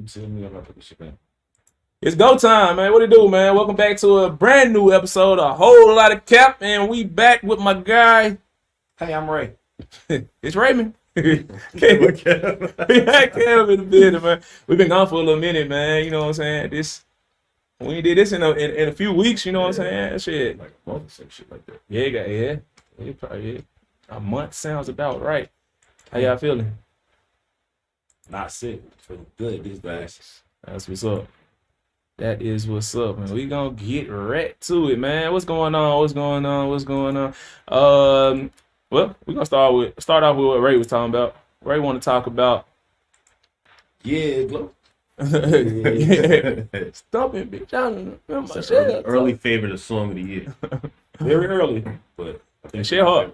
see me. I'm not shit, man. It's go time, man. What it do, man? Welcome back to a brand new episode, a whole lot of cap, and we back with my guy. Hey, I'm Ray. It's Raymond. We had Cam in the building, man. We've been gone for a little minute, man. You know what I'm saying? We did this in a few weeks. You know what I'm saying? Shit, Like a month or some shit like that. Yeah, probably a month sounds about right. How y'all feeling? Not sick. Feeling good these days. That's what's up. That is what's up, man. We gonna get right to it, man. What's going on? Well, we're gonna start off with what Ray was talking about. Ray want to talk about Yeah, Glow. yeah. Stumping, bitch. I don't remember my shit. Early favorite of song of the year. Very early, but I think Shit hard.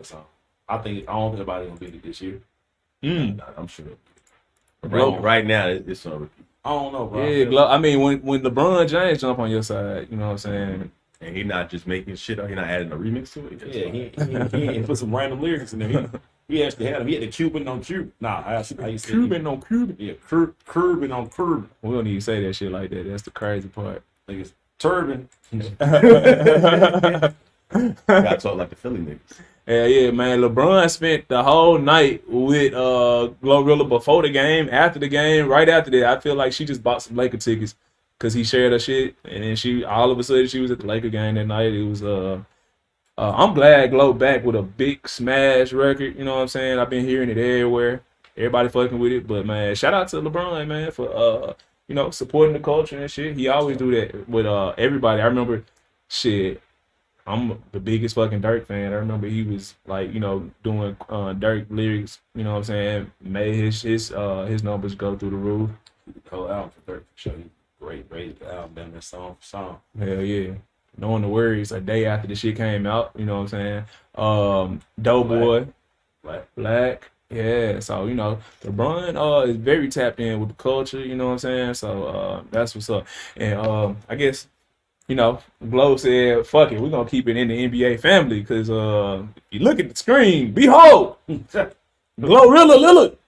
I don't think anybody's gonna beat it this year. Nah, I'm sure. Glow. Right now, it's on repeat. I don't know, bro. Yeah, Glow. I mean, when LeBron James jump on your side, you know what I'm saying? And he not just making shit up. He not adding a remix to it. Yeah, he ain't put some random lyrics in there. He actually had him. He had the Cuban on Cuban. Nah, how you say Cuban on Cuban. Yeah, Cuban on Cuban. We don't even say that shit like that. That's the crazy part. Like it's turban. Gotta talk like the Philly niggas. Yeah, man. LeBron spent the whole night with Glorilla before the game, after the game, right after that. I feel like she just bought some Laker tickets because he shared her shit, and then all of a sudden she was at the Laker game that night. It was I'm glad Glow back with a big smash record. You know what I'm saying? I've been hearing it everywhere. Everybody fucking with it, but man, shout out to LeBron, man, for supporting the culture and shit. He always do that with everybody. I remember shit. I'm the biggest fucking Dirk fan. I remember he was like, doing Dirk lyrics, you know what I'm saying, made his numbers go through the roof. The whole album for Dirk for sure. Great album, damn that song for song. Hell yeah. Knowing the words a day after the shit came out, you know what I'm saying? Doughboy, Black. Yeah, so LeBron is very tapped in with the culture, you know what I'm saying? So that's what's up. And I guess Glow said, fuck it, we're going to keep it in the NBA family because if you look at the screen, behold, Glorilla Lillard.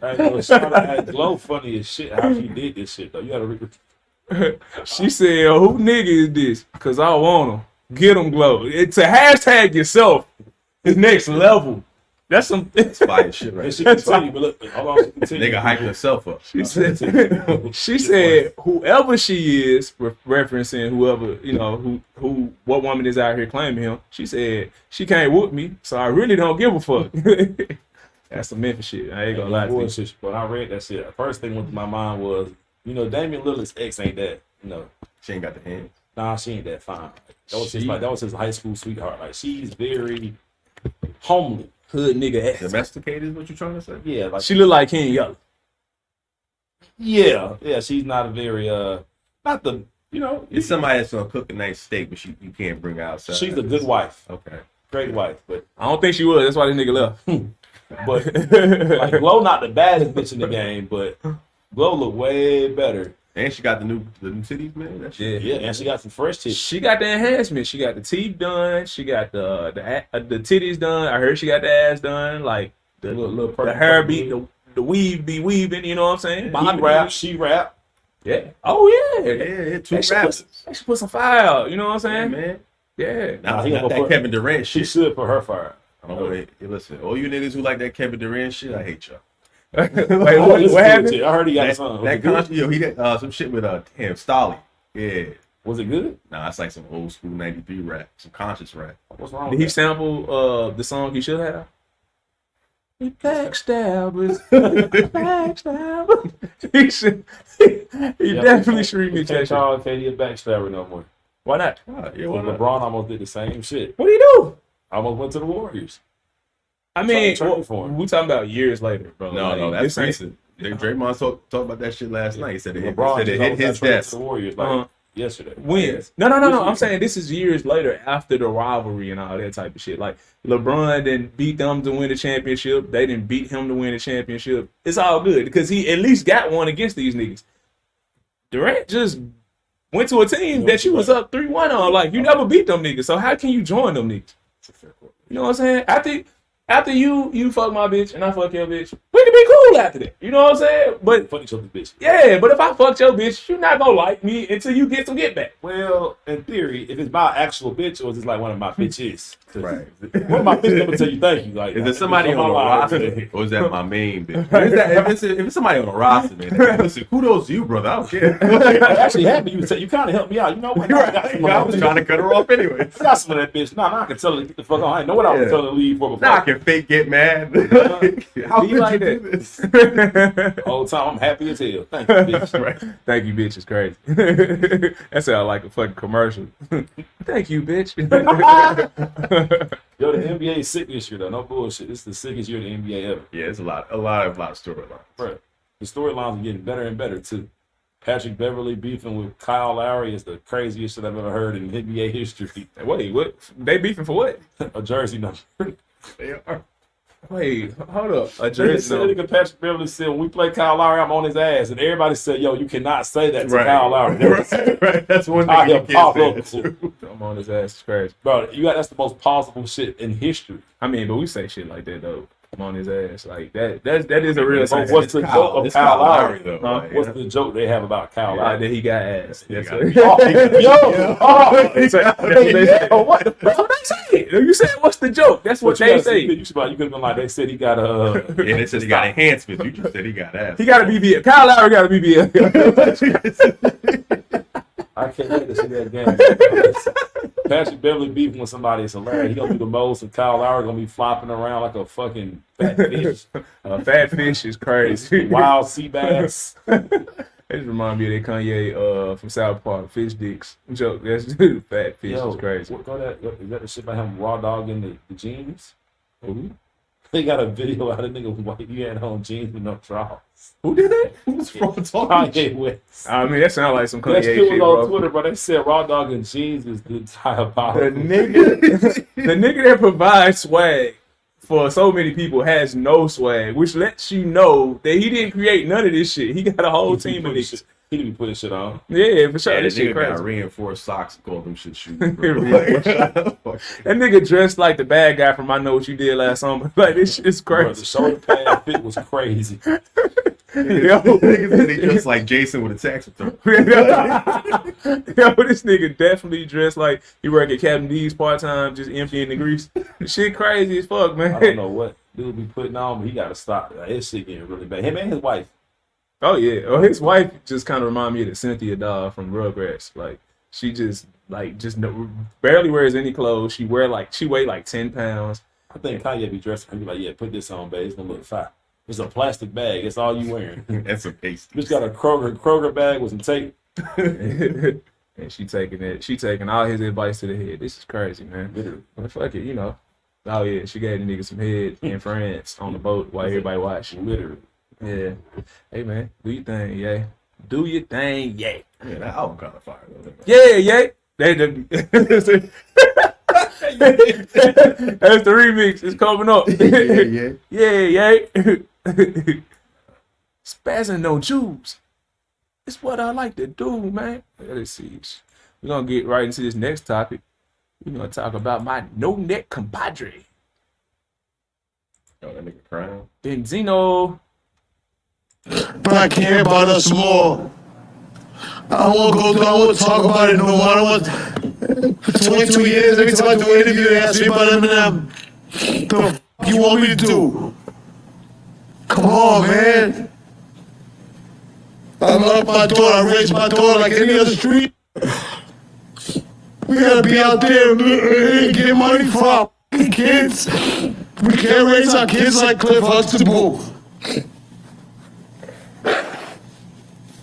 Hey, shout out Glow funny as shit how she did this shit, though. You got to She said, who nigga is this? Because I want him. Get him, Glow. It's a hashtag yourself. It's next level. That's some fire shit right she continue, but look, hold on, she continue. Nigga hyping herself up. She said whoever she is, referencing whoever, what woman is out here claiming him, she said she can't whoop me, so I really don't give a fuck. That's some Memphis shit. I ain't gonna lie to you. But I read that shit. The first thing went to my mind was, Damian Lillard's ex ain't that, She ain't got the hands. Nah, she ain't that fine. That was his high school sweetheart. Like she's very homely. Hood nigga ass. Domesticated is what you trying to say? Yeah, like she look like King Yellow. Yeah, she's not a very not the It's somebody that's gonna cook a nice steak, but you can't bring her outside. She's a good wife. Okay. Great wife, but I don't think she was. That's why this nigga left. But like Glow not the baddest bitch in the game, but Glow look way better. And she got the new titties, man. That shit. Yeah, and she got some fresh titties. She got the enhancement. She got the teeth done. She got the titties done. I heard she got the ass done. Like the hair beat, the weave be weaving. You know what I'm saying? She rap. Yeah. Oh yeah. Yeah, two rappers. They should put some fire out. You know what I'm saying? Yeah, man. Yeah. Nah, that Kevin Durant She shit. should put her fire. I don't know. Hey, listen, all you niggas who like that Kevin Durant shit, I hate y'all. Wait, what happened? I heard he got a song. That country, he did some shit with Stolly. Yeah. Was it good? Nah, it's like some old school '93 rap, some conscious rap. What's wrong? Did he sample the song he should have? He backstabbers. He definitely should remix that shit. Charles Katie a backstabber no more. Why not? LeBron almost did the same shit. What do you do? Almost went to the Warriors. I mean, we for talking about years later, bro. No, that's recent. Draymond talked about that shit last night. He said LeBron it hit his desk. To the Warriors yesterday. When? No. I'm saying this is years later after the rivalry and all that type of shit. Like LeBron didn't beat them to win the championship. They didn't beat him to win the championship. It's all good because he at least got one against these niggas. Durant just went to a team that you was up 3-1 on. Like you never beat them niggas. So how can you join them niggas? You know what I'm saying? I think after you fuck my bitch and I fuck your bitch, we can be cool after that. You know what I'm saying? But Fuck each other's bitch. yeah, but if I fucked your bitch, you're not gonna like me until you get some get back. Well, in theory, if it's my actual bitch or is it like one of my bitches? Right. One of my bitches gonna tell you thank you. Like, Is there somebody on the roster, or is that my main bitch? If it's somebody on the roster, man, listen, kudos to you, brother. I don't care. I actually happy you kind of helped me out. You know what? I was trying to cut her off anyway. I got some of that bitch. Nah, I can tell her to get the fuck on. I didn't know what I was telling her to leave for before. Now I can fake get mad. How Be could like you that. do this? The whole time I'm happy as hell. Thank you, bitch. Right. Thank you, bitch. It's crazy. That sounds like a fucking commercial. Thank you, bitch. Yo, the NBA is sick this year though. No bullshit. This is the sickest year of the NBA ever. Yeah, it's a lot of storylines. Bro, the storylines are getting better and better too. Patrick Beverly beefing with Kyle Lowry is the craziest shit I've ever heard in NBA history. Wait, what? They beefing for what? A jersey number. They are. Wait, hold up. A They jersey said number. nigga Patrick Beverly said when we play Kyle Lowry, I'm on his ass, and everybody said, "Yo, you cannot say that to Kyle Lowry." Right. That's one I thing am you can't say. powerful. I'm on his ass. It's crazy. Bro, that's the most possible shit in history. I mean, but we say shit like that though. I'm on his ass. Like that is a real But thing. what's the joke of It's Kyle Lowry? though. Huh? Like, What's the joke they have about Kyle Like Lowry? that he got ass. That's got what. That's what they say. You said what's the joke? That's what they say. You could have been like, they said he got yeah, they said he got enhancements. You just said he got ass. He got a BBL. Kyle Lowry got a BBL. I can't wait to see that game. Patrick Beverly beefing with somebody is hilarious. He gonna do the most, and Kyle Lowry gonna be flopping around like a fucking fat fish. Fat fish is crazy. Wild sea bass. It just remind me of that Kanye from South Park, Fish Dicks joke. That's fat fish is crazy. Is that the shit about him raw dogging the jeans? Who? They got a video out of nigga white. He had on jeans with no drawers. Who did that? Who's from talking? Kanye West. I mean, that sounds like some Kanye That shit was shit, on bro. Twitter, but they said raw dogging jeans is the diabolical. The nigga that provides swag for so many people has no swag, which lets you know that he didn't create none of this shit. He got a whole team of niggas. He didn't be putting shit on. Yeah, for sure. Yeah, This that shit nigga got crazy. reinforced socks and called them shit shoes. That nigga dressed like the bad guy from I Know What You Did Last Summer. Like, this shit is Bro, the crazy. shoulder pad fit was crazy. Yo. Niggas said he dressed like Jason with a tax return. Yo, this nigga definitely dressed like he work at Captain D's part-time, just emptying the grease. This shit crazy as fuck, man. I don't know what dude be putting on, but he got to stop. His shit getting really bad. Him and his wife. Oh yeah. Oh, his wife just kind of remind me of the Cynthia doll from Rugrats. Like she just barely wears any clothes. She weigh like 10 pounds. I think Kanye be dressing. He be like, yeah, put this on, babe. It's gonna look fine. It's a plastic bag. It's all you wearing. That's a paste. Bitch got a Kroger bag with some tape. And she taking all his advice to the head. This is crazy, man. Literally. But fuck it, you know. Oh yeah, she gave the nigga some head in France on the boat while everybody watched. Literally. Yeah. Hey man, do your thing, yeah. Do your thing, yeah. Yeah, that album kind of fire though. Yeah, yeah. That's the remix. It's coming up. Yeah. Spazzing on Jews. It's what I like to do, man. Let's see. We're gonna get right into this next topic. We're gonna talk about my no-neck compadre, Oh, that nigga crying. Benzino. But I care about us more. I won't talk about it no more. I don't want. For 22 years, every time I do an interview, they ask me about Eminem. The f you want me to do? Come on, man. I love my daughter. I raised my daughter like any other street. We gotta be out there and get money for our kids. We can't raise our kids like Cliff Huxtable.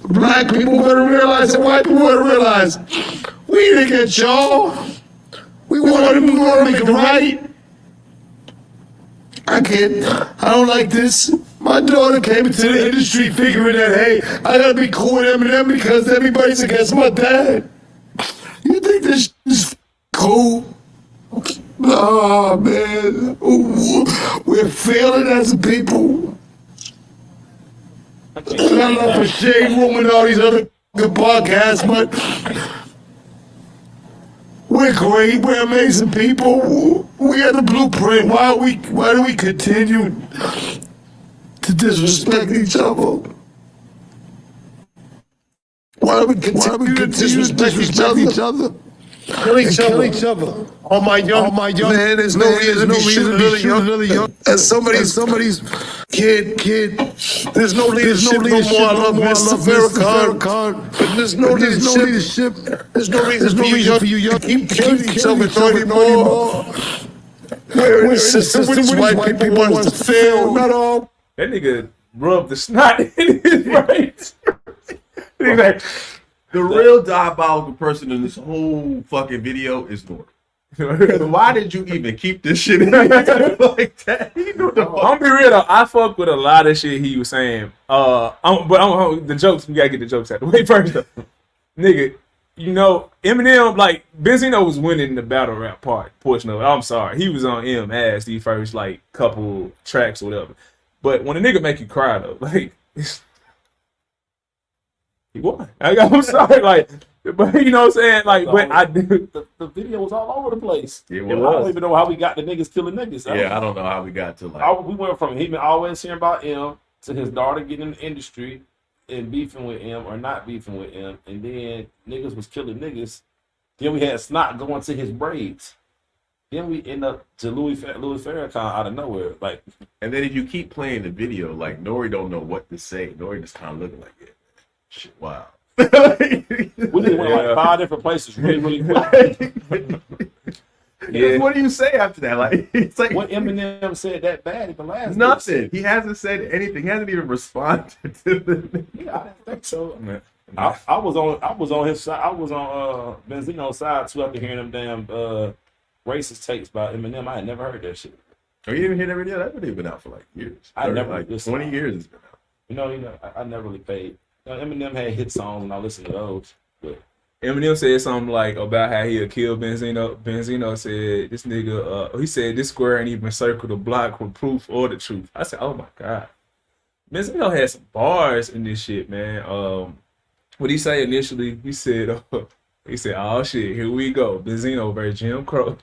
Black people gotta realize and white people gotta realize we didn't get y'all. We want to make it right. I don't like this. My daughter came into the industry figuring that, hey, I gotta be cool with Eminem because everybody's against my dad. You think this is cool? Nah, man. We're failing as a people. I love for Shade Room and all these other good podcasts, but We're great. We're amazing people. We have the blueprint. Why do we continue to disrespect each other? Why do we continue to disrespect each other? Kill each other. All my young man, there's no reason to be shooting really young. As somebody's kid. There's no leadership no more. I love Mr. Farrakhan. But there's no leadership. There's no reason for you young to keep killing each other anymore. We're in a system which white people want us to fail. Not all. That nigga rubbed the snot in his face. He's like, The real diabolical person in this whole fucking video is Nori. Why did you even keep this shit in like that? I'm be real though. I fuck with a lot of shit he was saying. The jokes, we gotta get the jokes out the way first though. Nigga, you know, Eminem, like, Benzino was winning the battle rap portion of it. I'm sorry. He was on M ass the first, like, couple tracks or whatever. But when a nigga make you cry though, like, he won. I'm sorry, like, but you know what I'm saying? Like, but I do. The video was all over the place. It I was. don't even know how we got the niggas killing niggas. Yeah, I don't know how we got to like. We went from him always hearing about M to his daughter getting in the industry and beefing with M or not beefing with M, and then niggas was killing niggas. Then we had snot going to his braids. Then we end up to Louis Farrakhan out of nowhere. Like, And then if you keep playing the video, like Nori don't know what to say. Nori just kind of looking like, yeah, shit, wow. we just went like 5 different places really quick. Yeah. What do you say after that? Like, it's like What Eminem said that bad at the last nothing. He hasn't said anything. He hasn't even responded to the. Yeah, I didn't think so. I was on his side. I was on Benzino's side too after hearing them damn racist takes about Eminem. I had never heard that shit. Oh, you didn't hear that video? That video been out for like years. I never like listened. 20 years it's been out. You know, I never really paid. You know, Eminem had hit songs and I listened to those. But Eminem said something like about how he'll kill Benzino. Benzino said, this nigga, he said, this square ain't even circle the block with proof or the truth. I said, oh my God. Benzino had some bars in this shit, man. What he say initially? He said, oh shit, here we go. Benzino versus Jim Crow.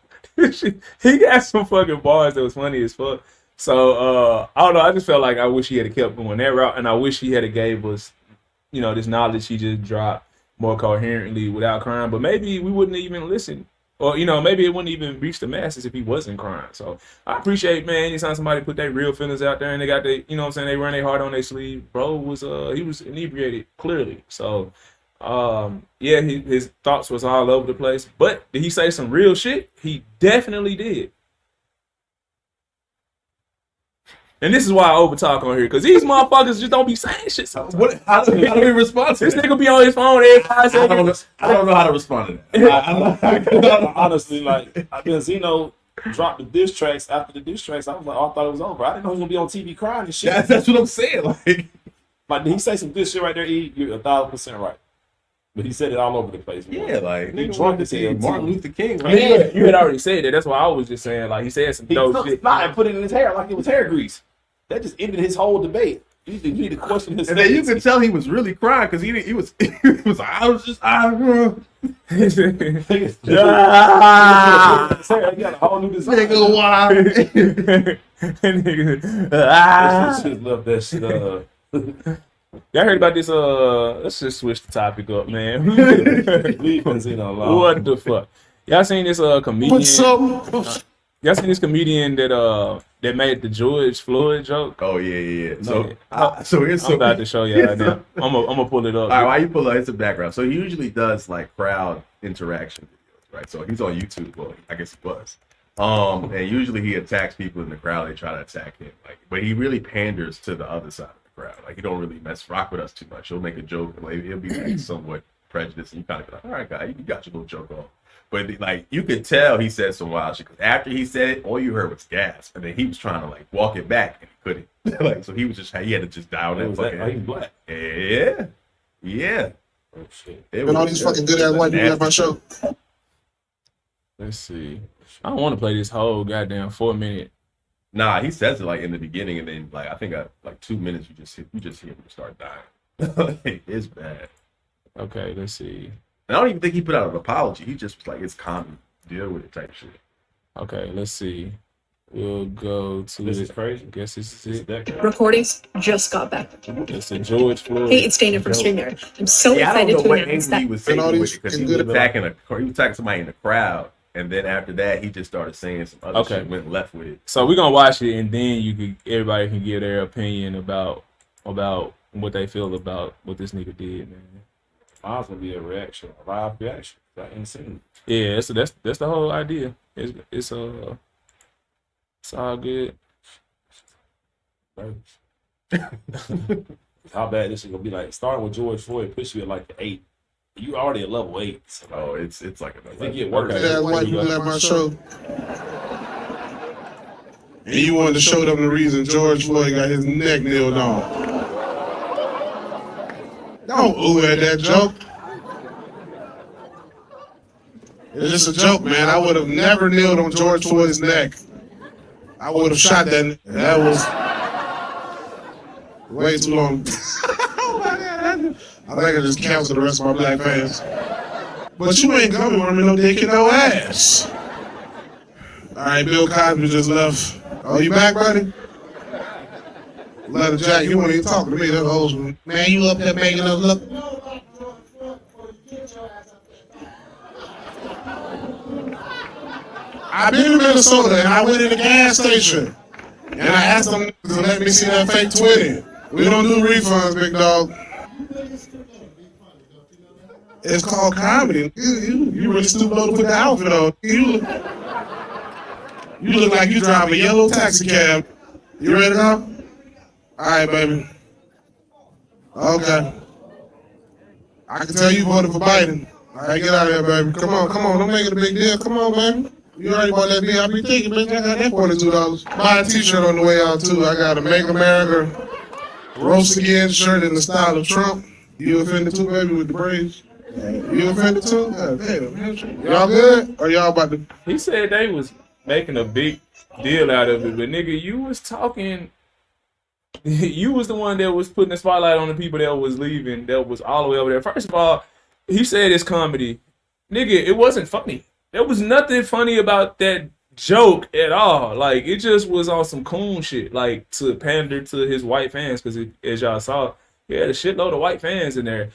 He got some fucking bars that was funny as fuck. So, I don't know. I just felt like I wish he had kept going that route, and I wish he had gave us, you know, this knowledge he just dropped more coherently without crying. But maybe we wouldn't even listen, or you know, maybe it wouldn't even reach the masses if he wasn't crying. So I appreciate, man, anytime somebody put their real feelings out there and they got the, you know what I'm saying, they run their heart on their sleeve. Bro was he was inebriated clearly. So yeah, his thoughts was all over the place. But did he say some real shit? He definitely did. And this is why I overtalk on here, because these motherfuckers just don't be saying shit sometimes. How do we respond to This that? nigga be on his phone every 5 seconds. I don't know how to respond to that. honestly, like Benzino dropped the diss tracks. After the diss tracks, I was like, oh, I thought it was over. I didn't know he was gonna be on TV crying and shit. That's what I'm saying. Like, did he say some good shit right there? You're 1,000% right. But he said it all over the place. Yeah, like he nigga drunk wanted as to see hell, Martin too. Luther King. I mean, you had already said that. That's why I was just saying, like, he said some He dope took shit. snot and put it in his hair like it was hair grease. That just ended his whole debate. You need to question his. And then you could tell he was really crying because he was I was just He got a whole new design. nigga why? I just love that shit. Y'all heard about this? Let's just switch the topic up, man. Leave Benzino alone. What the fuck? Y'all seen this comedian? What's up? Y'all seen this comedian that made the George Floyd joke? Oh yeah. No. So here's I'm about to show y'all right now. I'm gonna pull it up. All right, while you pull up, it's a background. So he usually does like crowd interaction videos, right? So he's on YouTube. Well, I guess he was. And usually he attacks people in the crowd. They try to attack him, like, but he really panders to the other side of the crowd. Like he don't really rock with us too much. He'll make a joke, like he'll be like somewhat prejudiced, and you kind of be like, all right, guy, you got your little joke off. But like you could tell he said some wild shit because after he said it, all you heard was gas, and then he was trying to like walk it back and he couldn't. Like so he was just he had to just dial that fucking. He's black. Yeah. Oh shit. And all these fucking good ass white people at my show. Let's see. I don't want to play this whole goddamn 4-minute. Nah, he says it like in the beginning, and then like I think at like 2 minutes you just hear him start dying. It's bad. Okay, let's see. And I don't even think he put out an apology. He just was like, it's comedy. Deal with it type shit. Okay, let's see. We'll go to This is crazy. I guess this is This is it. that guy. Recordings just got back. It's a George Floyd. Hey, it's Dana from StreamYard. I'm so Yeah, I don't excited know to what announce angle he that. was taking And all with these it because he fucking was good- attacking somebody in the crowd, and then after that he just started saying some other Okay. shit, went left with it. So we're gonna watch it, and then everybody can give their opinion about what they feel about what this nigga did, man. Mine's gonna be a reaction, a live reaction. I ain't seen Yeah, so that's the whole idea. It's all good. it. How bad this is gonna be? Like starting with George Floyd puts you at like the 8. You already at level 8. So like, Oh, it's like a if it get worse, Okay. Yeah, white people at my show. And you wanted to show them the reason George Floyd got his neck nailed on. Don't ooh at that joke. It's just a joke, man. I would have never kneeled on George Floyd's neck. I would have shot that. That was way too long. Oh my God. I think I just canceled the rest of my black fans. But you ain't coming with me no dick in no ass. All right, Bill Cosby just left. Oh, you back, buddy? Leather Jack, you won't even talk to me. That old one. Man, you up there making us look. I've been to Minnesota and I went in the gas station and I asked them to let me see that fake 20. We don't do refunds, big dog. It's called comedy. You really stupid to put the outfit on. You look like you drive a yellow taxi cab. You ready to go? All right, baby. Okay. I can tell you voted for Biden. All right, get out of here, baby. Come on. Don't make it a big deal. Come on, baby. You already bought that VIP ticket, bitch. I got that $42. Buy a t-shirt on the way out, too. I got a Make America Roast Again shirt in the style of Trump. You offended, too, baby, with the braids? You offended, too? God damn, man. Y'all good? Or y'all about to... He said they was making a big deal out of it, but nigga, you was talking. You was the one that was putting the spotlight on the people that was leaving, that was all the way over there. First of all, he said it's comedy. Nigga, it wasn't funny. There was nothing funny about that joke at all. Like, it just was on some coon shit, like, to pander to his white fans, because as y'all saw, he had a shitload of white fans in there.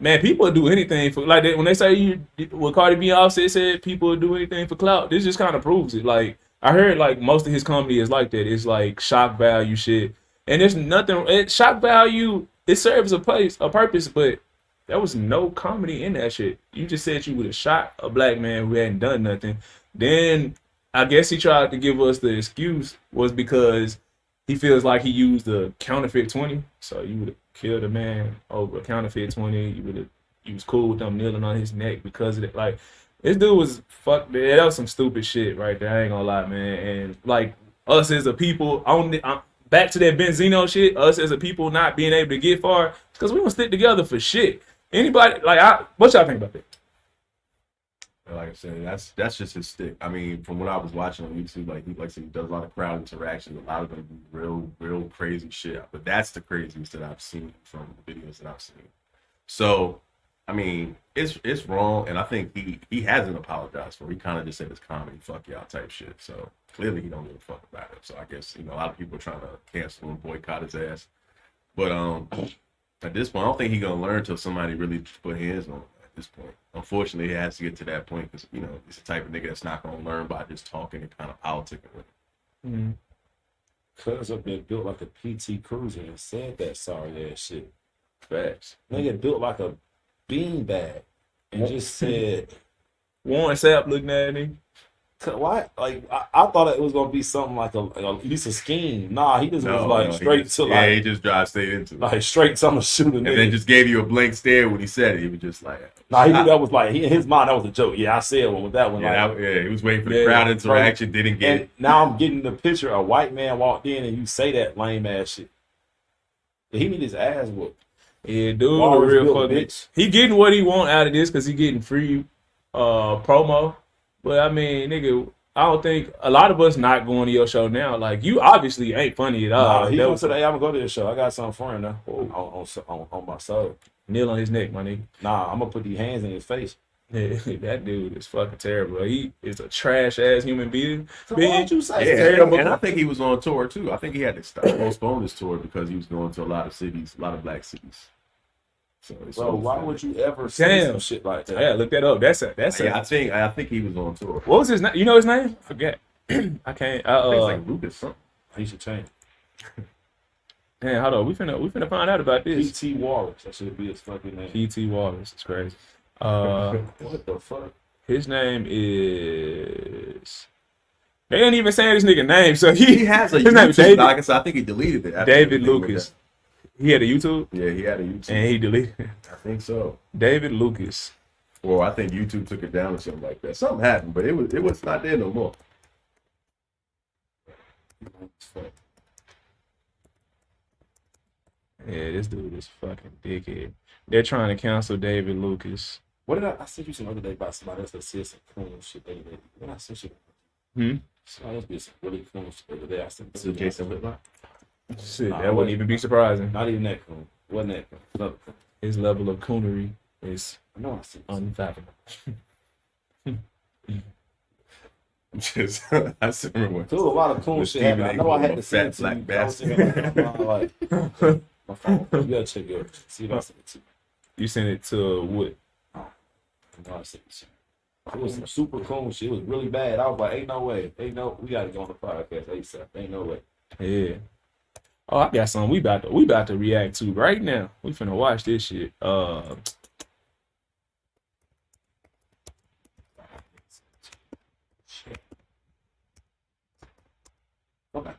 Man, people would do anything for, like, when they say what Cardi B Offset said, people would do anything for clout. This just kind of proves it. Like, I heard, like, most of his comedy is like that. It's like shock value shit. And there's nothing, shock value, it serves a purpose, but there was no comedy in that shit. You just said you would have shot a black man who hadn't done nothing. Then I guess he tried to give us the excuse was because he feels like he used a counterfeit 20. So you would have killed a man over a counterfeit 20. You was cool with them kneeling on his neck because of it. Like, this dude was that was some stupid shit right there. I ain't gonna lie, man. And like us as a people, back to that Benzino shit. Us as a people not being able to get far because we don't stick together for shit. Anybody what y'all think about that? Like I said, that's just his stick. I mean, from what I was watching on YouTube, like I said, he does a lot of crowd interaction. A lot of them do real crazy shit. But that's the craziest that I've seen from the videos that I've seen. So, I mean, it's wrong, and I think he hasn't apologized for it. He kind of just said it's comedy, fuck y'all type shit. So clearly he don't give a fuck about it. So I guess, a lot of people are trying to cancel and boycott his ass. But at this point, I don't think he's gonna learn until somebody really put hands on him. At this point, unfortunately, he has to get to that point because he's the type of nigga that's not gonna learn by just talking and kind of politicking with him. Mm-hmm. Cuz have been built like a PT Cruiser and said that sorry ass shit. Facts. Nigga built like a beanbag and just said, Warren Sapp looking at him. why? Like, I thought it was gonna be something like at least a scheme. Nah, he just was like straight to like. Yeah, he just drive straight into it. Like straight to shoot a nigga. And then just gave you a blank stare when he said it. He was just like, nah, he knew that was like, in his mind, that was a joke. Yeah, I said one with that one. yeah, like, he was waiting for the crowd interaction, didn't get and it. now I'm getting the picture. A white man walked in and you say that lame ass shit. He need his ass whooped. Yeah, dude, Wall a was real built, fucking. bitch. He getting what he want out of this because he getting free promo. But I mean, nigga, I don't think a lot of us not going to your show now. Like, you obviously ain't funny at all. Nah, he That went was- to the. Hey, I'm gonna go to the show. I got something for him now on my soul. Kneel on his neck, my nigga. Nah, I'm gonna put these hands in his face. Yeah, that dude is fucking terrible. He is a trash ass human being. So why'd you say Yeah, terrible. and I think he was on tour too. I think he had to postpone his tour because he was going to a lot of cities, a lot of black cities. So, Bro, why would you ever say some shit like that? Yeah, look that up. That's I think he was on tour. What was his name? You know his name? I forget. I can't. I think it's like Lucas something. He should change. Man, hold on. We finna find out about this. P.T. Wallace. That should be his fucking name. P.T. Wallace. It's crazy. What the fuck? His name is. They ain't even saying this nigga name, so he has a his name is YouTube. David. Like I said, I think he deleted it. David Lucas. He had a YouTube. Yeah, he had a YouTube. And he deleted it. I think so. David Lucas. Well, I think YouTube took it down or something like that. Something happened, but it was not there no more. Yeah, this dude is fucking dickhead. They're trying to cancel David Lucas. What did I sent you some other day about somebody else that said some cool shit the other day? When I sent you, somebody else did some really cool shit the other day. I sent So Jason Whitlock. Shit, Nah, that wouldn't even be surprising. not even that cool. Wasn't that cool? Another cool. His level of coonery is I know I sent you. unfathomable. Just, I still remember when There was a lot of cool the shit Stephen happening. I A. know I had Gould to send fat it to black you. I was bastard. thinking like, my phone. You gotta check yours. See if I sent it to you. You sent it to what? I know I sent it to you. It was some super cool shit. It was really bad. I was like, ain't no way. Ain't no. We gotta go on the podcast ASAP. Ain't no way. Yeah. Oh, I got something we about to react to right now. We finna watch this shit. Shit. Okay.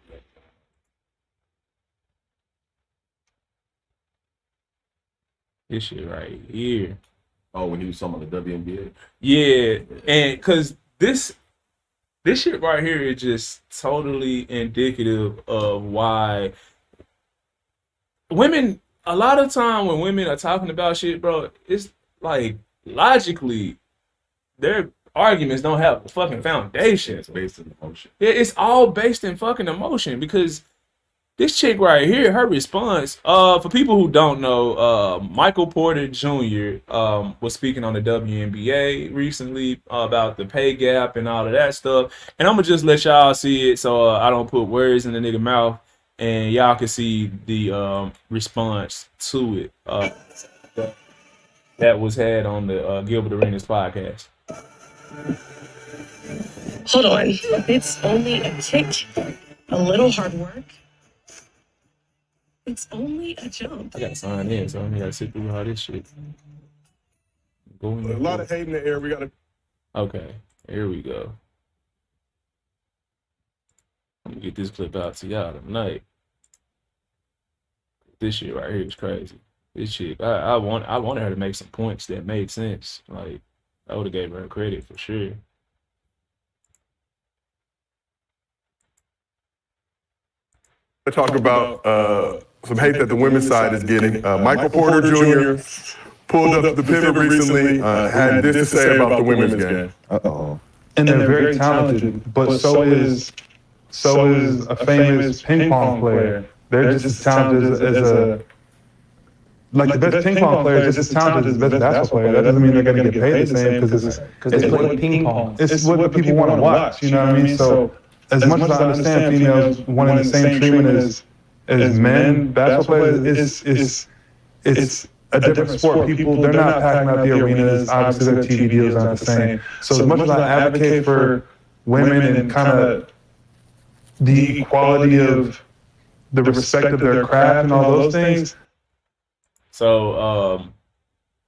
This shit right here. Oh, when he was talking about the WNBA. Yeah, and cause this shit right here is just totally indicative of why women, a lot of time when women are talking about shit, bro, it's like logically their arguments don't have a fucking foundation. It's based on emotion. Yeah, it's all based in fucking emotion because this chick right here, her response, for people who don't know, Michael Porter Jr. Was speaking on the WNBA recently about the pay gap and all of that stuff. And I'm gonna just let y'all see it so I don't put words in the nigga mouth and y'all can see the response to it that was had on the Gilbert Arenas podcast. Hold on. It's only a tick, a little hard work. It's only a jump. I gotta sign in, so I gotta sit through all this shit. A lot of hate in the air. We gotta. Okay, here we go. I'm gonna get this clip out to y'all tonight. This shit right here is crazy. This shit, I wanted her to make some points that made sense. Like, I would have gave her credit for sure. To talk about some hate that the women's side is getting. Michael Porter Jr. pulled up the pivot recently, had this to say about the women's game. And they're very talented, but so is a famous ping pong player. They're just as talented as a like the best ping pong player is just as talented as the best basketball player. That doesn't mean they're going to get paid the same because they play ping pong. It's what the people want to watch. You know what I mean? So as much as I understand females wanting the same treatment as men, basketball players it's a different sport. People, they're not packing out the arenas. Obviously, their TV deals aren't the same. So as much as I advocate for women and kind of the equality of the respect of their craft and all those things. So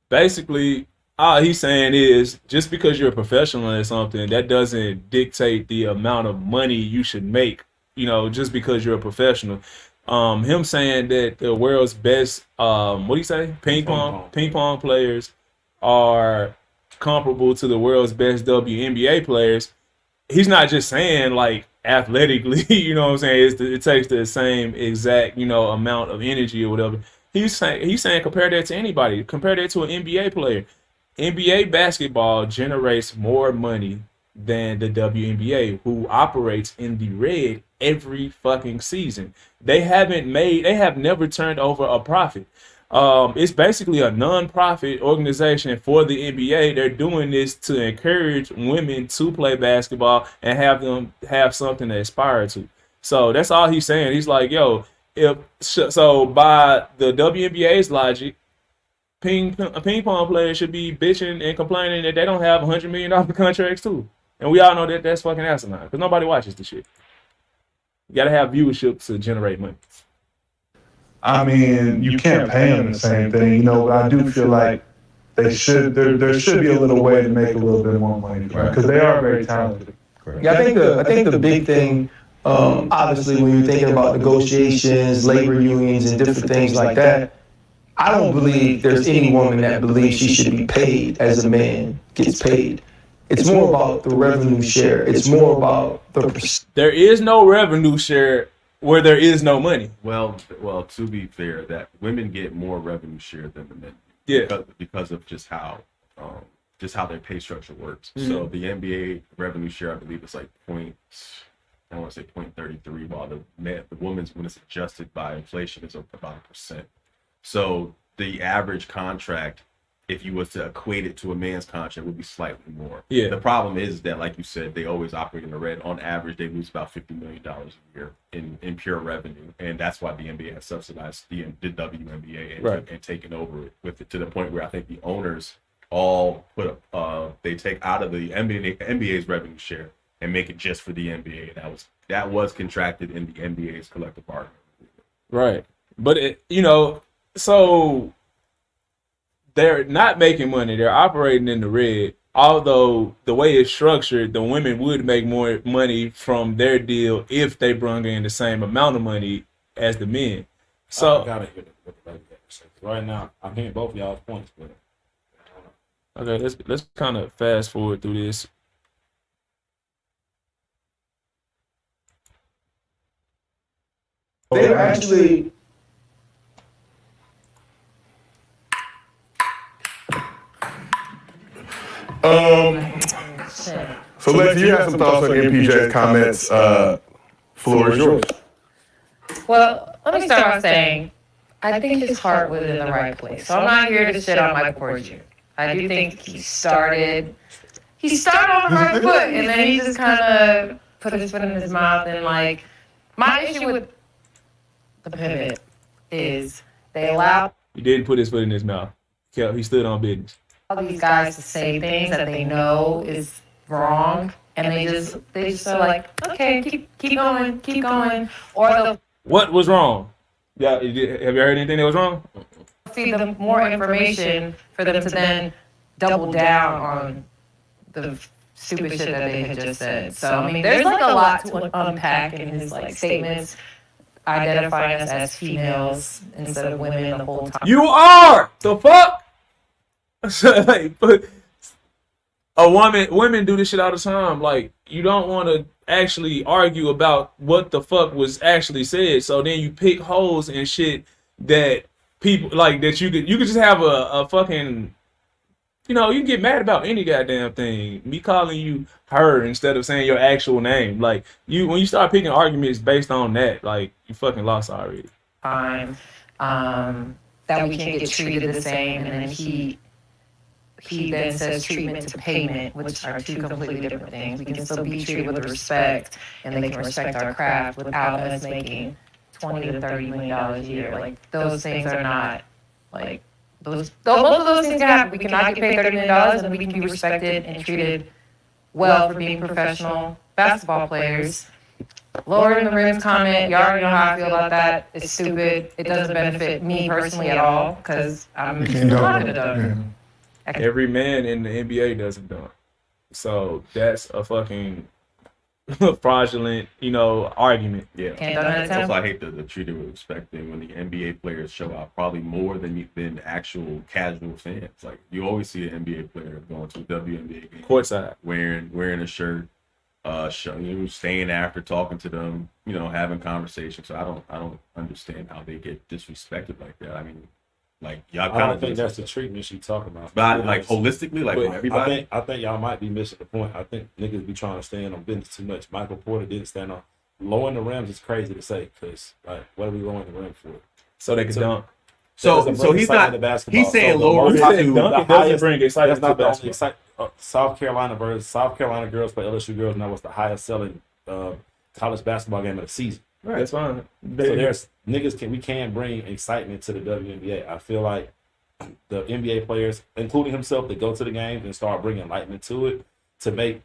basically, all he's saying is just because you're a professional in something, that doesn't dictate the amount of money you should make, you know, just because you're a professional. Him saying that the world's best, what do you say? Ping pong players are comparable to the world's best WNBA players. He's not just saying like athletically, you know what I'm saying? It takes the same exact, you know, amount of energy or whatever. He's saying compare that to anybody. Compare that to an NBA player. NBA basketball generates more money than the WNBA, who operates in the red every fucking season. They have never turned over a profit. It's basically a non-profit organization for the NBA. They're doing this to encourage women to play basketball and have them have something to aspire to. So that's all he's saying. He's like, yo, so by the WNBA's logic, ping pong players should be bitching and complaining that they don't have $100 million contracts too. And we all know that that's fucking asinine because nobody watches the shit. You gotta have viewership to generate money. I mean, you can't pay them the same thing, you know, but I do feel like there should be a little way to make a little bit more money, because they are very talented. Yeah, I think the big thing, obviously, when you're thinking about negotiations, labor unions, and different things like that, I don't believe there's any woman that believes she should be paid as a man gets paid. It's more about the revenue share. It's more about There is no revenue share where there is no money. Well, to be fair, that women get more revenue share than the men. Yeah. Because of just how their pay structure works. Mm-hmm. So the NBA revenue share, I believe, is like I want to say 0.33, while the woman's, when it's adjusted by inflation, is about 1%. So the average contract, if you was to equate it to a man's contract, would be slightly more. Yeah. The problem is that, like you said, they always operate in the red. On average, they lose about $50 million a year in pure revenue, and that's why the NBA has subsidized the WNBA and taken over with it, to the point where I think the owners all they take out of the NBA's revenue share and make it just for the NBA. That was contracted in the NBA's collective bargaining agreement. Right, but so they're not making money. They're operating in the red. Although the way it's structured, the women would make more money from their deal if they bring in the same amount of money as the men. So I gotta hear what the lady had to say. Right now, I'm hearing both of y'all's points, but okay, let's kind of fast forward through this. they're actually. So Lex, you have some thoughts on MPJ's comments. Floor is yours. Well, let me start off saying, I think his heart was in the right place. So I'm not here to shit on Michael Porter Jr. I do think he started on the right foot, and then he just kind of put his foot in his mouth. And like, my issue with the pivot is they allow. He didn't put his foot in his mouth. He stood on business. All these guys to say things that they know is wrong, and they just are like, okay, keep going, or What was wrong? Yeah, have you heard anything that was wrong? feed them more information for them to then double down on the stupid shit that they had just said. So I mean, there's like a lot to unpack in his like statements, identifying us as females instead of women the whole time. You are the fuck. Like, but women do this shit all the time. Like, you don't want to actually argue about what the fuck was actually said, so then you pick holes and shit that people like, that you could just have a fucking, you can get mad about any goddamn thing. Me calling you her instead of saying your actual name, like, when you start picking arguments based on that, like, you fucking lost already. That we can't get treated the same, and then he then says treatment to payment, which are two completely different things. We can still be treated with respect, and they can respect our craft without us making $20 to $30 million a year. Like, those things are not, like, both of those things can happen. We cannot get paid $30 million, and we can be respected and treated well for being professional basketball players. Lowering the rims comment, you already know how I feel about that. It's stupid. It doesn't benefit me personally at all, because I'm not going to do it. Every man in the NBA doesn't dunk. So that's a fucking fraudulent, argument. Yeah. Also, I hate the treated with respect thing when the NBA players show out probably more than actual casual fans. Like, you always see an NBA player going to a WNBA game courtside, wearing a shirt, staying after, talking to them, having conversations. So I don't understand how they get disrespected like that. I mean, like, y'all I don't think that's the treatment she's talking about. But like, holistically, like, from everybody. I think y'all might be missing the point. I think niggas be trying to stand on business too much. Michael Porter didn't stand on lowering the rims is crazy to say because like, what are we lowering the rim for? So they can dunk. So That doesn't bring he's excitement not. to basketball. He's saying So the lower most it popular- to dunk, the it doesn't highest- bring excitement That's not to the basketball. only South Carolina versus South Carolina girls play LSU girls, and that was the highest selling college basketball game of the season. Right. That's fine. So there's we can bring excitement to the WNBA. I feel like the NBA players, including himself, that go to the games and start bringing enlightenment to it to make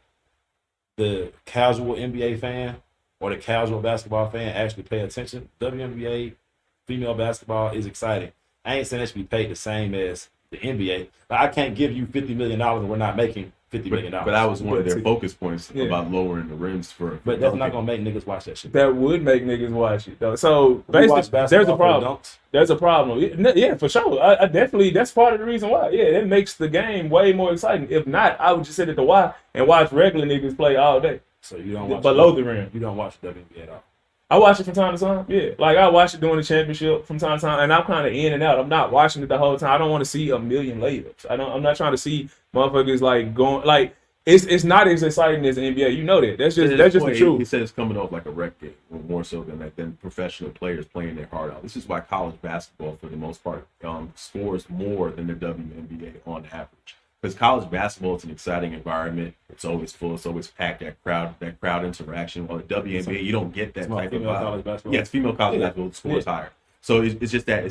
the casual NBA fan or the casual basketball fan actually pay attention. WNBA female basketball is exciting. I ain't saying it should be paid the same as the NBA. But I can't give you $50 million and we're not making $50 million. But that was one of their focus points about lowering the rims for. But that's not gonna make niggas watch that shit. That would make niggas watch it though. So We watch basically, there's basketball a for problem. dunks. There's a problem. Yeah, for sure. I definitely, that's part of the reason why. Yeah, it makes the game way more exciting. If not, I would just sit at the Y and watch regular niggas play all day. So you don't watch below the rim. You don't watch WNBA at all. I watch it from time to time. Yeah, like I watch it during the championship from time to time, and I'm kind of in and out. I'm not watching it the whole time. I don't want to see a million layups. I'm not trying to see motherfuckers like going like. It's not as exciting as the NBA. You know that. That's just the truth. He said it's coming off like a rec game, more so than professional players playing their heart out. This is why college basketball, for the most part, scores more than the WNBA on average. Because college basketball is an exciting environment. It's always full. It's always packed. That crowd interaction. While the WNBA, you don't get that type of vibe. College basketball. Yeah, it's female college basketball. The score is higher. So it's just that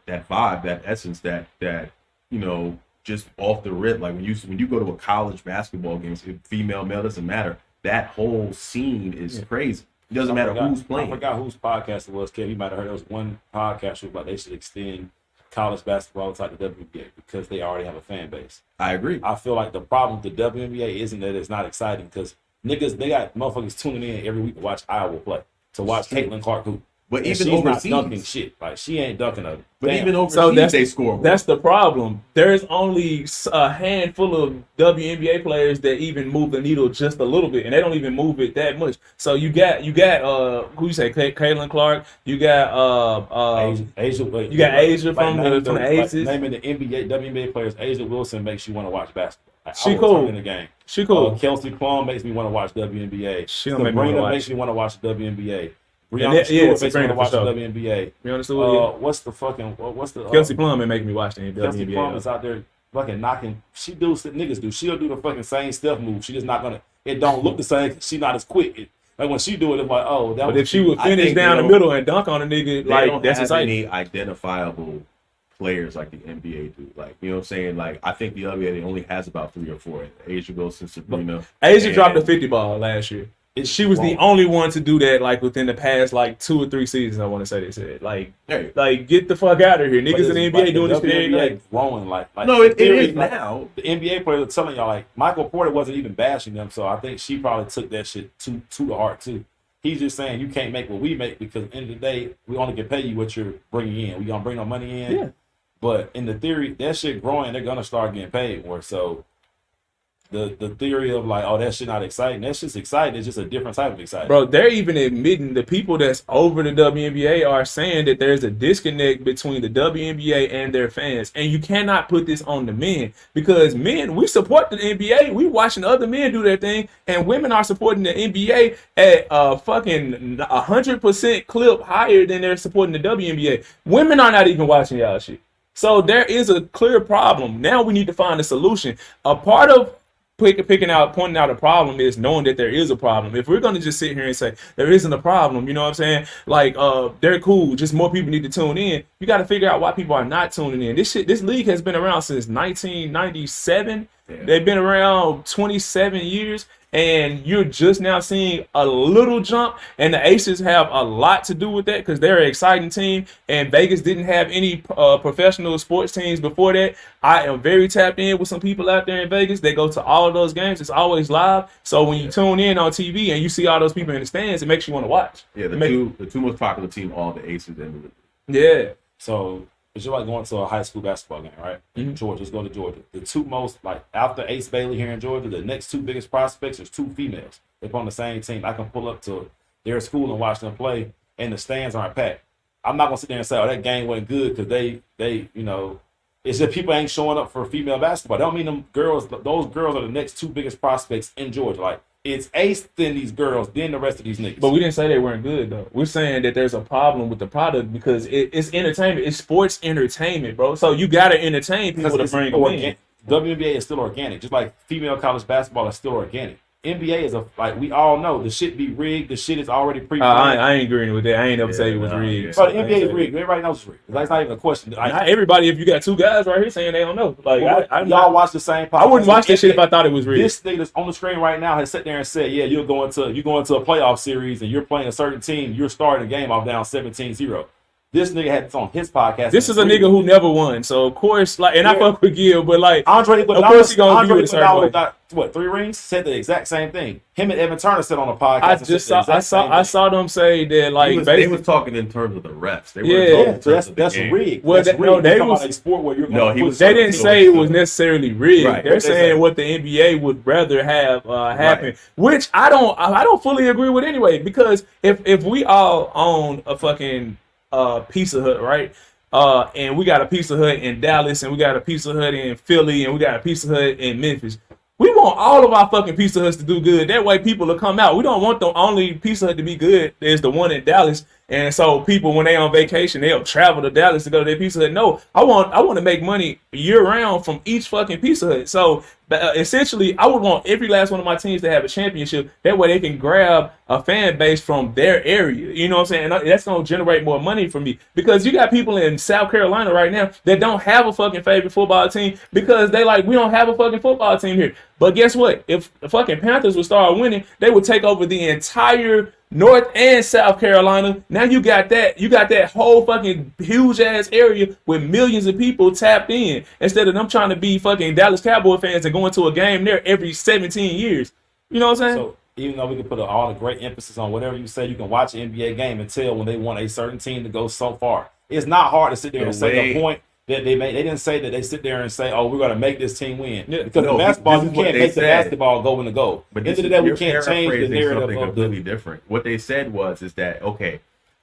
that vibe, that essence, that you know. Just off the rip, like when you go to a college basketball game, female, male, doesn't matter. That whole scene is crazy. It doesn't matter who's playing. I forgot whose podcast it was, Kev. You might have heard there was one podcast about they should extend college basketball outside the WNBA because they already have a fan base. I agree. I feel like the problem with the WNBA isn't that it's not exciting because niggas, they got motherfuckers tuning in every week to watch Iowa play, to watch Caitlin Clark hoop. But and even she's overseas, not dunking shit. Like she ain't dunking a. But damn. even overseas, they score more. That's the problem. There's only a handful of WNBA players that even move the needle just a little bit, and they don't even move it that much. So you got who you say, Caitlin Clark. You got Asia. You got Asia from the Aces. Naming the WNBA players, Asia Wilson makes you want to watch basketball. Like, She cool in the game. She cool. Kelsey Plum makes me want to watch WNBA. She don't make me Sabrina watch. makes me want to watch WNBA. Yeah, Brianna Stewart makes me Sabrina want to for watch sure. WNBA. Brianna Stewart. What's the Kelsey Plum and make me watch the WNBA. Kelsey Plum is out there fucking knocking. She does what niggas do. She'll do the fucking same step move. She just not gonna. It don't look the same. She not as quick. Like when she do it, it's like, oh, that. But was if she would finish down the middle and dunk on a nigga, they like don't that's have exciting. any identifiable players like the NBA do. Like, you know what I'm saying? Like, I think the NBA only has about 3 or 4. Asia Wilson, Sabrina. Asia dropped a 50 ball last year. She was the only one to do that, like within the past like 2 or 3 seasons. I want to say they said, like get the fuck out of here, niggas in the NBA doing this shit. Like growing, like no, it is like, now. The NBA players are telling y'all like Michael Porter wasn't even bashing them, so I think she probably took that shit to the heart too. He's just saying you can't make what we make because at the end of the day we only can pay you what you're bringing in. We gonna bring no money in. Yeah. But in the theory, that shit growing, they're gonna start getting paid more. So the theory of like, oh, that shit not exciting. That's just exciting. It's just a different type of exciting. Bro, they're even admitting the people that's over the WNBA are saying that there's a disconnect between the WNBA and their fans. And you cannot put this on the men because men, we support the NBA. We watching other men do their thing. And women are supporting the NBA at a fucking 100% clip higher than they're supporting the WNBA. Women are not even watching y'all shit. So there is a clear problem. Now we need to find a solution. A part of pointing out a problem is knowing that there is a problem. If we're gonna just sit here and say there isn't a problem, you know what I'm saying? Like they're cool, just more people need to tune in. You got to figure out why people are not tuning in. This league has been around since 1997. Yeah. They've been around 27 years. And you're just now seeing a little jump, and the Aces have a lot to do with that because they're an exciting team. And Vegas didn't have any professional sports teams before that. I am very tapped in with some people out there in Vegas. They go to all of those games. It's always live. So when you tune in on TV and you see all those people in the stands, it makes you want to watch. Yeah, the two most popular team, all the Aces and yeah. So it's just like going to a high school basketball game, right? Mm-hmm. Georgia, let's go to Georgia. The two most, like, after Ace Bailey here in Georgia, the next 2 biggest prospects is 2 females. They're on the same team. I can pull up to their school and watch them play, and the stands aren't packed. I'm not going to sit there and say, oh, that game wasn't good because they, you know, it's just people ain't showing up for female basketball. That don't mean those girls are the next 2 biggest prospects in Georgia. Like, It's Ace, then these girls, then the rest of these niggas. But we didn't say they weren't good though. We're saying that there's a problem with the product because it's entertainment. It's sports entertainment, bro. So you gotta entertain people to bring them in. WNBA is still organic, just like female college basketball is still organic. NBA is like we all know the shit be rigged. The shit is already pre-planned. I ain't agreeing with that. I ain't never say it was rigged. But the NBA is rigged. Everybody knows it's rigged. That's not even a question. Not everybody. If you got two guys right here saying they don't know, like y'all watch the same podcast. I wouldn't watch that shit if I thought it was rigged. This nigga that's on the screen right now has sat there and said, "Yeah, you go into a playoff series and you're playing a certain team. You're starting the game off down 17-0." This nigga had this on his podcast. This is a nigga who never won, so of course, like, and I fuck with Gil, but like, Andre of course he gonna view it a certain way. got what 3 rings? Said the exact same thing. Him and Evan Turner said on a podcast. I saw them say that like they was talking in terms of the refs. They so that's rigged. Well, that's no, rigged. they was a sport where you're they didn't say it was necessarily rigged. Right. They're saying what the NBA would rather have happen, which I don't fully agree with anyway. Because if we all own a fucking Pizza Hut, right? And we got a Pizza Hut in Dallas, and we got a Pizza Hut in Philly, and we got a Pizza Hut in Memphis. We want all of our fucking Pizza Huts to do good. That way people will come out. We don't want the only Pizza Hut to be good is the one in Dallas. And so people, when they on vacation, they'll travel to Dallas to go to their Pizza Hut. No, I want to make money year round from each fucking Pizza Hut. So essentially, I would want every last one of my teams to have a championship. That way they can grab a fan base from their area. You know what I'm saying? And that's going to generate more money for me. Because you got people in South Carolina right now that don't have a fucking favorite football team because they like, we don't have a fucking football team here. But guess what? If the fucking Panthers would start winning, they would take over the entire North and South Carolina. Now you got that whole fucking huge ass area with millions of people tapped in instead of them trying to be fucking Dallas Cowboy fans and going to a game there every 17 years. You know what I'm saying? So even though we can put all the great emphasis on whatever you say, you can watch an NBA game and tell when they want a certain team to go so far. It's not hard to sit there and say the point that they made. They didn't say that they sit there and say, "Oh, we're going to make this team win." Yeah. Because in basketball, you can't make the basketball go in the goal. But at the end of the day, we can't change the narrative something completely different. What they said is that okay,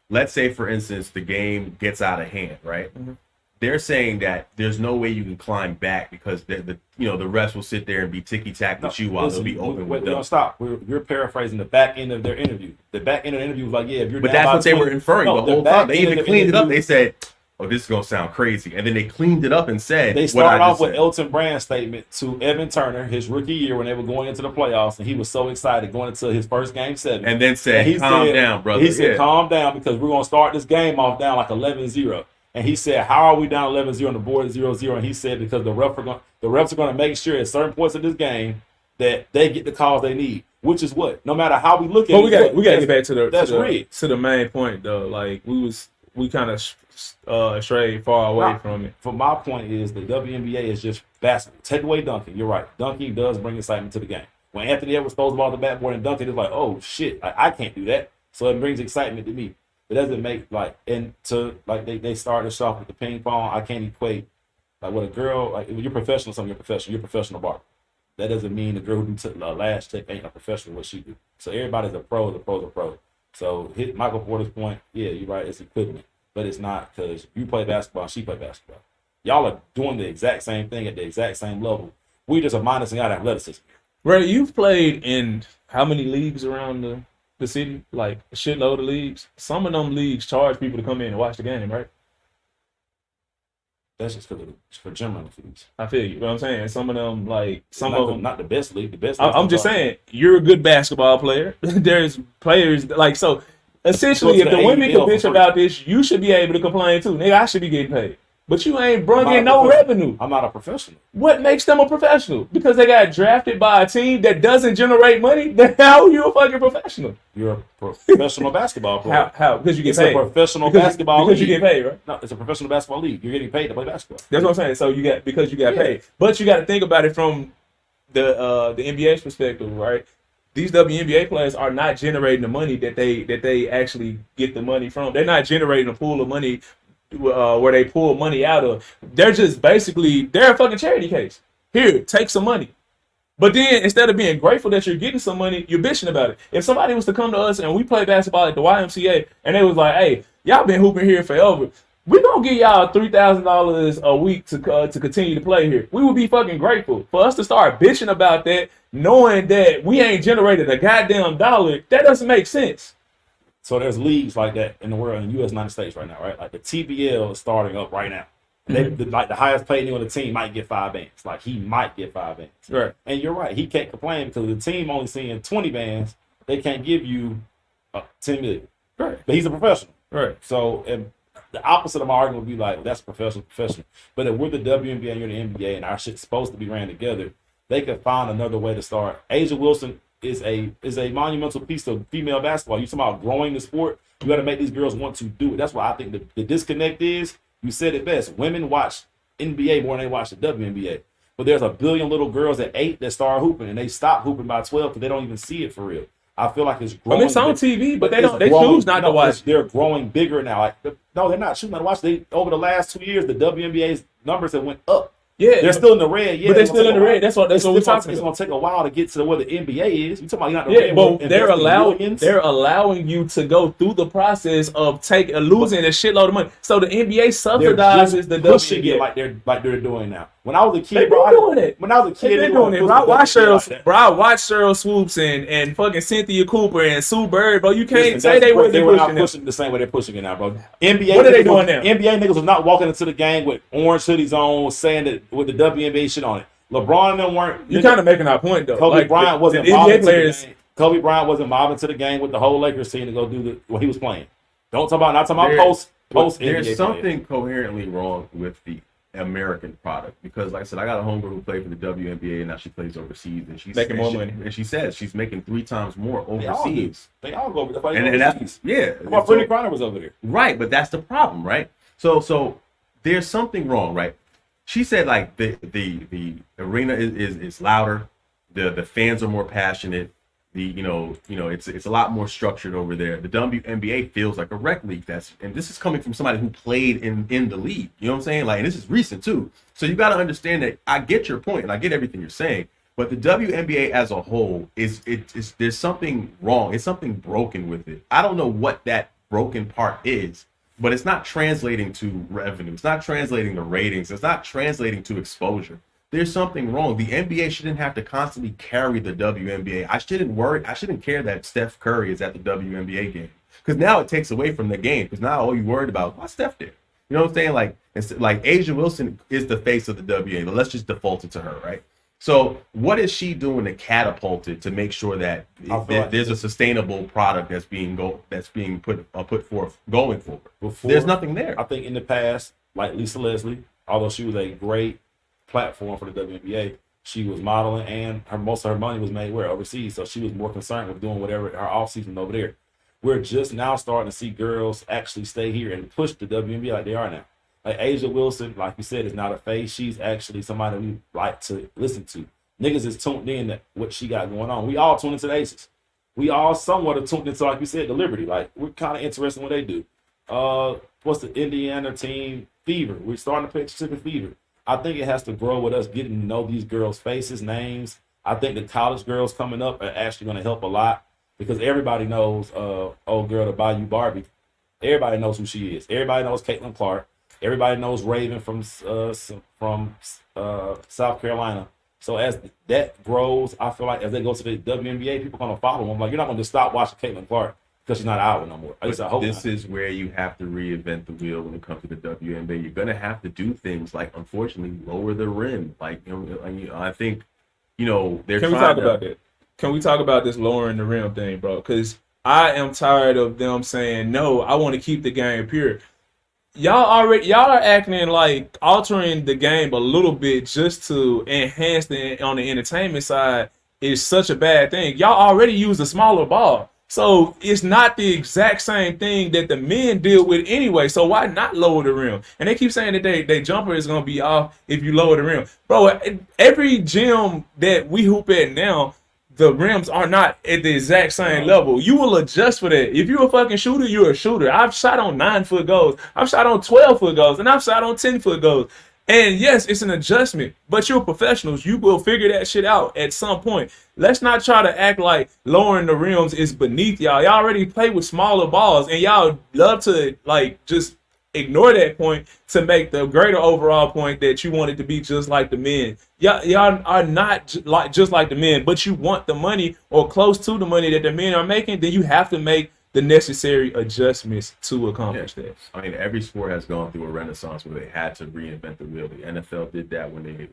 let's say for instance the game gets out of hand, right? Mm-hmm. They're saying that there's no way you can climb back because the refs will sit there and be ticky tack with you while they'll be open with them. Stop. You're paraphrasing the back end of their interview. The back end of the interview was like, yeah, if you're. But that's what they were inferring the whole time. They even cleaned it up. They said, "Oh, this is gonna sound crazy," and then they cleaned it up and said they started off with Elton Brand's statement to Evan Turner his rookie year when they were going into the playoffs, and he was so excited going into his first game 7. And then said, "Calm down, brother." He said, "Calm down because we're gonna start this game off down like 11-0." And he said, "How are we down 11-0 on the board 0-0?" And he said, "Because the refs are going to make sure at certain points of this game that they get the calls they need." Which is what, no matter how we look at it, we got to get back to the main point though. Like we kind of strayed far away from it. From my point is the WNBA is just basketball. Take away dunking. You're right. Dunking does bring excitement to the game. When Anthony Edwards throws the ball to the backboard and dunk it, it's like, oh shit, I can't do that. So it brings excitement to me. It doesn't make they started us off with the ping pong. I can't equate like what a girl like if you're professional, something you're professional. You're a professional barber. That doesn't mean the girl who do the last check ain't a professional what she do. So everybody's a pro. The pros are pro. So hit Michael Porter's point. Yeah, you're right. It's equivalent, but it's not because you play basketball, she play basketball. Y'all are doing the exact same thing at the exact same level. We just are minusing out athleticism. Ray, you've played in how many leagues around the city? Like a shitload of leagues. Some of them leagues charge people to come in and watch the game, right? That's just for gym rental fees. I feel you. What I'm saying, some of them not the best league. The best. I'm just saying, you're a good basketball player. There's players like so. Essentially, if the women can bitch about this, you should be able to complain too. Nigga, I should be getting paid. But you ain't bringing no revenue. I'm not a professional. What makes them a professional? Because they got drafted by a team that doesn't generate money? Then how are you a fucking professional? You're a professional basketball player. How? Because you get paid. It's a professional basketball league. Because you get paid, right? No, it's a professional basketball league. You're getting paid to play basketball. That's what I'm saying. So you got paid. But you got to think about it from the NBA's perspective, right? These WNBA players are not generating the money that they actually get the money from. They're not generating a pool of money where they pull money out of. They're just basically they're a fucking charity case. Here, take some money. But then instead of being grateful that you're getting some money, you're bitching about it. If somebody was to come to us and we play basketball at the YMCA and they was like, "Hey, y'all been hooping here forever. we gonna give y'all $3,000 a week to continue to play here. We would be fucking grateful for us to start bitching about that, knowing that we ain't generated a goddamn dollar. That doesn't make sense. So there's leagues like that in the world, in the U.S. United States right now, right? Like the TBL is starting up right now. Like the highest paid nigga on the team might get 5 bands. Like he might get 5 bands. Right. And you're right. He can't complain because the team only seeing 20 bands. They can't give you 10 million. Right. But he's a professional. Right. So and the opposite of my argument would be like, that's professional. But if we're the WNBA and you're the NBA and our shit's supposed to be ran together, they could find another way to start. Asia Wilson is a monumental piece of female basketball. You talking about growing the sport, you got to make these girls want to do it. That's why I think the disconnect is, you said it best, women watch NBA more than they watch the WNBA. But there's a billion little girls at 8 that start hooping, and they stop hooping by 12 because they don't even see it for real. I feel like it's growing. I mean, it's on TV, but they growing, choose not to watch. They're growing bigger now. Like, no, they're not choosing not to watch. Over the last 2 years, the WNBA's numbers have went up. Yeah, they're still in the red. Yeah, but they're still in the red. That's what we're talking about. It's gonna take a while to get to where the NBA is. You talking about you're not the red? But they're allowing you to go through the process of losing a shitload of money. So the NBA subsidizes the WNBA like they're doing now. When I was a kid, When I was a kid, they're doing it. Bro, I watched Cheryl Swoops and fucking Cynthia Cooper and Sue Bird, bro. You can't say they were not pushing the same way they're pushing it now, bro. NBA, what are they doing now? NBA niggas was not walking into the game with orange hoodies on, saying that with the WNBA shit on it. LeBron and them weren't. You're kind of making our point though. Kobe Bryant wasn't mobbing to the game. Kobe Bryant wasn't mobbing to the game with the whole Lakers team to go do what he was playing. Not talking about post NBA. There's something coherently wrong with the American product, because like I said, I got a homegirl who played for the WNBA and now she plays overseas, and she's making more money. And she says she's making 3 times more overseas. They all go over. And that's Brittany Griner was over there. Right, but that's the problem, right? So there's something wrong, right? She said like the arena is louder, the fans are more passionate. It's a lot more structured over there. The WNBA feels like a rec league. And this is coming from somebody who played in the league. You know what I'm saying? Like, and this is recent too. So you got to understand that I get your point and I get everything you're saying. But the WNBA as a whole there's something wrong. It's something broken with it. I don't know what that broken part is, but it's not translating to revenue. It's not translating to ratings. It's not translating to exposure. There's something wrong. The NBA shouldn't have to constantly carry the WNBA. I shouldn't care that Steph Curry is at the WNBA game, because now it takes away from the game. Because now all you worried about, why Steph there? You know what I'm saying? Like, it's like Asia Wilson is the face of the WNBA. But let's just default it to her, right? So what is she doing to catapult it to make sure that there's a sustainable product that's being put forth going forward? There's nothing there. I think in the past, like Lisa Leslie, although she was a great platform for the WNBA, she was modeling, and most of her money was made overseas, so she was more concerned with doing whatever her off season over there. We're just now starting to see girls actually stay here and push the WNBA like they are now. Like Asia Wilson, like you said, is not a face. She's actually somebody we like to listen to. Niggas is tuned in to what she got going on. We all tune into the Aces. We all somewhat are tuned into, like you said, the Liberty. Like, we're kind of interested in what they do. What's the Indiana team? Fever. We're starting to pay attention to Fever. I think it has to grow with us getting to know these girls' faces, names. I think the college girls coming up are actually going to help a lot, because everybody knows old girl to Bayou Barbie. Everybody knows who she is. Everybody knows Caitlin Clark. Everybody knows Raven from South Carolina. So as that grows, I feel like as they go to the WNBA, people are going to follow them. Like, you're not going to stop watching Caitlin Clark because she's not out no more. At least I hope this not. is where you have to reinvent the wheel when it comes to the WNBA. You're going to have to do things like, unfortunately, lower the rim. Like, I think, they're Can we talk about that? Can we talk about this lowering the rim thing, bro? Because I am tired of them saying, no, I want to keep the game pure. Y'all are acting like altering the game a little bit just to enhance on the entertainment side is such a bad thing. Y'all already use a smaller ball. So it's not the exact same thing that the men deal with anyway. So why not lower the rim? And they keep saying that they jumper is going to be off if you lower the rim. Bro, every gym that we hoop at now, the rims are not at the exact same level. You will adjust for that. If you're a fucking shooter, you're a shooter. I've shot on 9-foot goals. I've shot on 12-foot goals. And I've shot on 10-foot goals. And yes, it's an adjustment, but you're professionals. You will figure that shit out at some point. Let's not try to act like lowering the rims is beneath y'all. Y'all already play with smaller balls, and y'all love to, like, just ignore that point to make the greater overall point that you want it to be just like the men. Y'all are not just like the men, but you want the money or close to the money that the men are making, then you have to make the necessary adjustments to accomplish that. I mean, every sport has gone through a renaissance where they had to reinvent the wheel. The NFL did that when they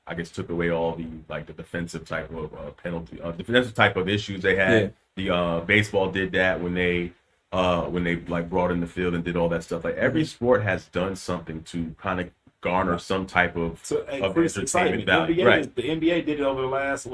I guess took away all the like the defensive type of penalty, defensive type of issues they had. The baseball did that when they like brought in the field and did all that stuff. Like every sport has done something to kind of garner some type of entertainment value. Right. The NBA did it over the last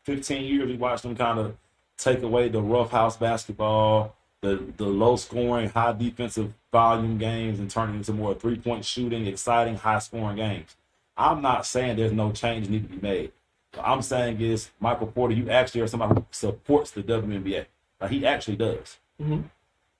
15 years. We watched them kind of take away the roughhouse basketball, the low scoring, high defensive volume games, and turn it into more 3-point shooting, exciting, high scoring games. I'm not saying there's no change need to be made. What I'm saying is, Michael Porter, you actually are somebody who supports the WNBA. Like he actually does. Mm-hmm.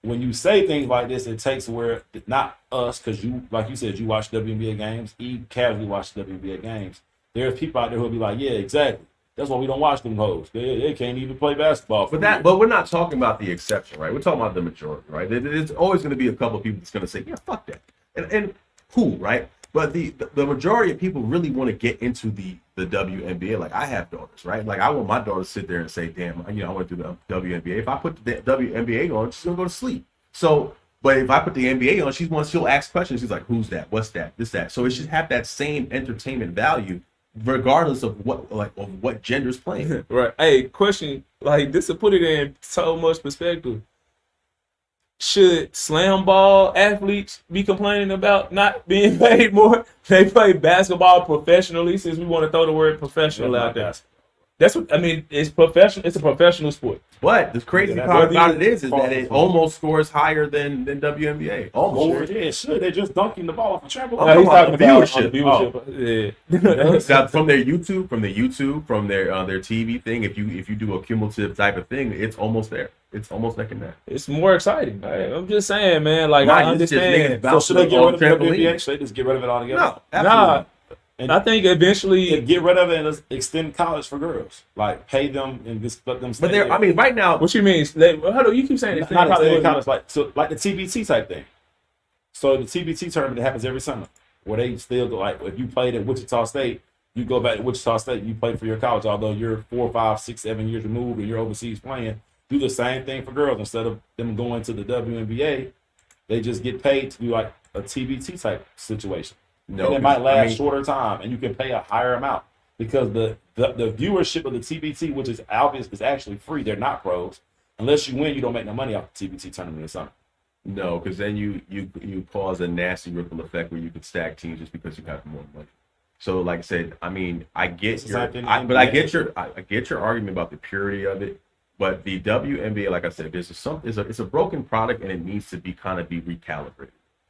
When you say things like this, it takes where not us, because you, like you said, you watch WNBA games. You casually watch WNBA games. There's people out there who'll be like, yeah, exactly. That's why we don't watch them hoes. They can't even play basketball. But we're not talking about the exception, right? We're talking about the majority, right? There's always going to be a couple of people that's going to say, yeah, fuck that. And cool, right? But the majority of people really want to get into the WNBA. Like I have daughters, right? Like I want my daughter to sit there and say, damn, I want to do the WNBA. If I put the WNBA on, she's going to go to sleep. So, but if I put the NBA on, she'll ask questions. She's like, who's that? What's that? This, that. So it should have that same entertainment value regardless of what gender's playing. Right. Hey, question, like this to put it in so much perspective. Should slam ball athletes be complaining about not being paid more? They play basketball professionally, since we want to throw the word professional out there. That's what I mean. It's professional. It's a professional sport. But the crazy part about it is that it almost scores higher than WNBA. Almost. Yeah, it should. They're just dunking the ball off a trampoline. No, he's talking about viewership. Yeah. From their YouTube, from their TV thing. If you do a cumulative type of thing, it's almost there. It's almost neck and neck. It's more exciting. I'm just saying, man. Like I understand. So should they get rid of the WNBA? Should they just get rid of it altogether? No, absolutely. Nah. And I think eventually get rid of it and extend college for girls. Like pay them and just let them stay. But I mean, right now, what you mean? Hold on, you keep saying extend college, like the TBT type thing. So the TBT tournament that happens every summer, where they still like if you played at Wichita State, you go back to Wichita State, you play for your college, although you're 4, 5, 6, 7 years removed and you're overseas playing. Do the same thing for girls. Instead of them going to the WNBA, they just get paid to do like a TBT type situation. No, and it might last shorter time, and you can pay a higher amount because the viewership of the TBT, which is obvious, is actually free. They're not pros. Unless you win, you don't make no money off the TBT tournament in the summer. No, because then you cause a nasty ripple effect where you could stack teams just because you have more money. So, like I said, I mean, I get your argument about the purity of it. But the WNBA, like I said, it's a broken product, and it needs to be recalibrated.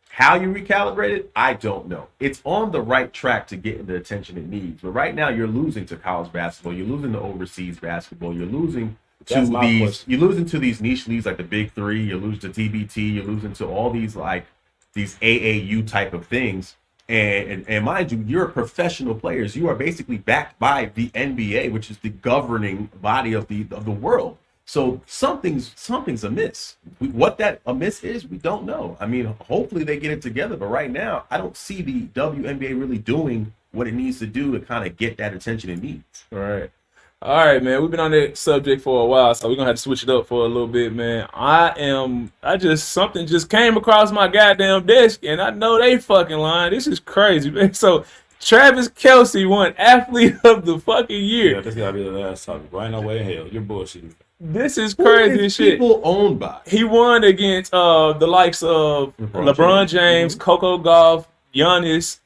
How you recalibrate it, I don't know. It's on the right track to get the attention it needs. But right now, you're losing to college basketball. You're losing to overseas basketball. You're losing to these niche leagues like the Big Three. You're losing to TBT. You're losing to all these these AAU type of things. And mind you, you're professional players. You are basically backed by the NBA, which is the governing body of the world. So something's amiss. What that amiss is, we don't know. I mean, hopefully they get it together. But right now, I don't see the WNBA really doing what it needs to do to kind of get that attention it needs. All right, man. We've been on that subject for a while, so we're gonna have to switch it up for a little bit, man. Something just came across my goddamn desk, and I know they fucking lying. This is crazy, man. So Travis Kelce won Athlete of the fucking Year. Yeah, this gotta be the last topic. Right no way in hell. You're bullshitting. This is crazy shit. People owned by. He won against the likes of LeBron James, Coco Gauff, Giannis,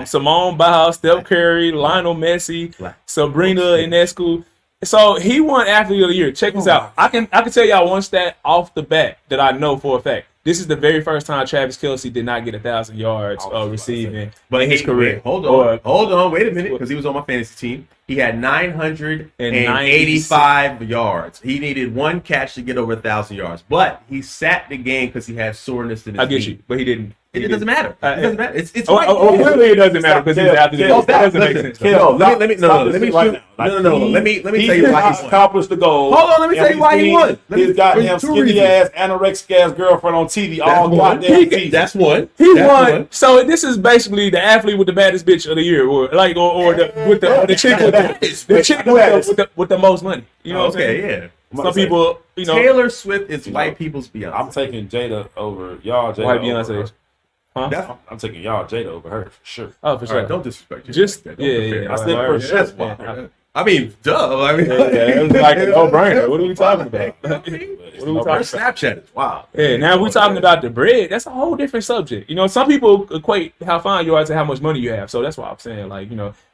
Simone Biles, Steph Curry, Lionel Messi, Sabrina Ionescu. So he won Athlete of the Year. Check this out. I can tell y'all one stat off the bat that I know for a fact. This is the very first time Travis Kelce did not get 1,000 yards receiving in his career. Hold on, wait a minute, because he was on my fantasy team. He had 985 yards. He needed one catch to get over 1,000 yards, but he sat the game because he had soreness in his knee. I get you, but he didn't It doesn't matter. It doesn't matter. It's Clearly it doesn't matter because he's after the game. That doesn't make sense. Let me tell you why he accomplished the goal. Hold on, let me tell you why he won. His goddamn skinny ass, anorexic ass girlfriend on TV all goddamn season. That's one. He won. So this is basically the athlete with the baddest bitch of the year, or the chick with the most money. You know what I'm saying? Yeah. Some people, Taylor Swift is white people's Beyonce. I'm taking Jada over y'all. Jada white over Beyonce. Huh? I'm taking y'all Jada over her for sure. Oh, for sure. Right, don't disrespect you. Just like yeah. I said for sure. That's why. I mean, duh. I mean, it was like a no-brainer. What are we talking about? What are we talking about? Snapchat is wow. Yeah, now we're talking about the bread. That's a whole different subject. Some people equate how fine you are to how much money you have. So that's why I'm saying,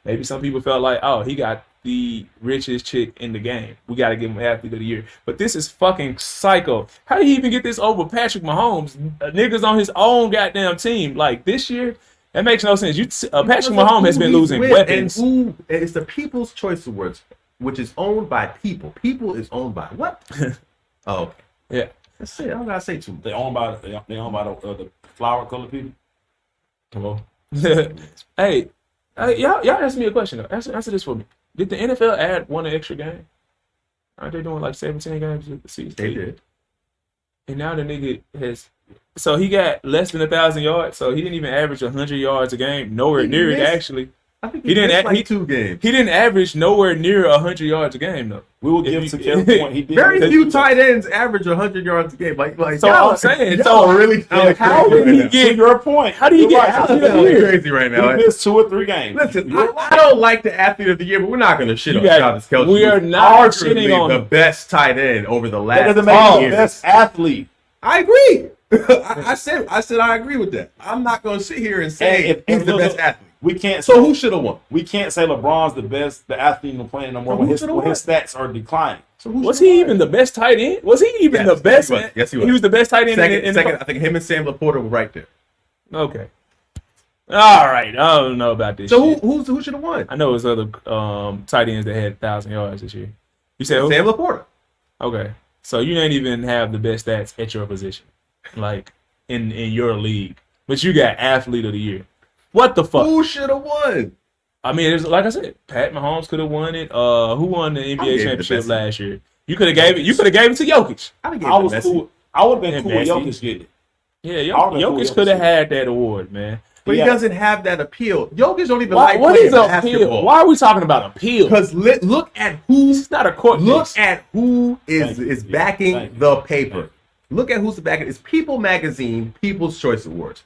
maybe some people felt like, oh, he got the richest chick in the game. We got to give him athlete of the year. But this is fucking psycho. How did he even get this over Patrick Mahomes? Niggas on his own goddamn team. Like this year, that makes no sense. Patrick Mahomes has been losing weapons. And it's the People's Choice Awards, which is owned by people. People is owned by what? Oh, okay. Yeah. That's it. I don't gotta say too much. They owned by the flower colored people. Come on. Hey, y'all ask me a question though. Answer this for me. Did the NFL add one extra game? Aren't they doing like 17 games a season? They did. And now the nigga so he got less than 1,000 yards. So he didn't even average 100 yards a game. Nowhere near it, actually. I think he didn't like 2 games. He didn't average nowhere near 100 yards a game though. We will give to Kevin's point. He did. Very few tight ends average 100 yards a game. Like so I'm saying, really how did he get your point? How do you get athlete of the year? Crazy right now. He missed 2 or 3 games. Listen, I don't like the athlete of the year, but we're not going to shit on Travis Kelce. We are not shitting on the best tight end over the last. That doesn't make him the best athlete. I agree. I said I agree with that. I'm not going to sit here and say he's the best athlete. We can't. So who should have won? We can't say LeBron's the athlete in the playing no more when his stats are declining. So was he even the best tight end? Was he even the best? Yes, he was. He was the best tight end. Second, I think him and Sam Laporta were right there. Okay. All right. I don't know about this. So who should have won? I know it was other tight ends that had 1,000 yards this year. You said Sam Laporta. Okay. So you didn't even have the best stats at your position, like in your league, but you got athlete of the year. What the fuck? Who should have won? I mean, it's like I said, Pat Mahomes could have won it. Who won the NBA championship last year? You could have gave it. You could have gave it to Jokic. I was cool. I would have been cool with Jokic getting it. Yeah, Jokic could have had that award, man. But he doesn't have that appeal. Jokic don't even like what is basketball. Appeal? Why are we talking about appeal? Because look at who. It's not a court. Look at who is backing the paper. Look at who's backing. It's People Magazine, People's Choice Awards.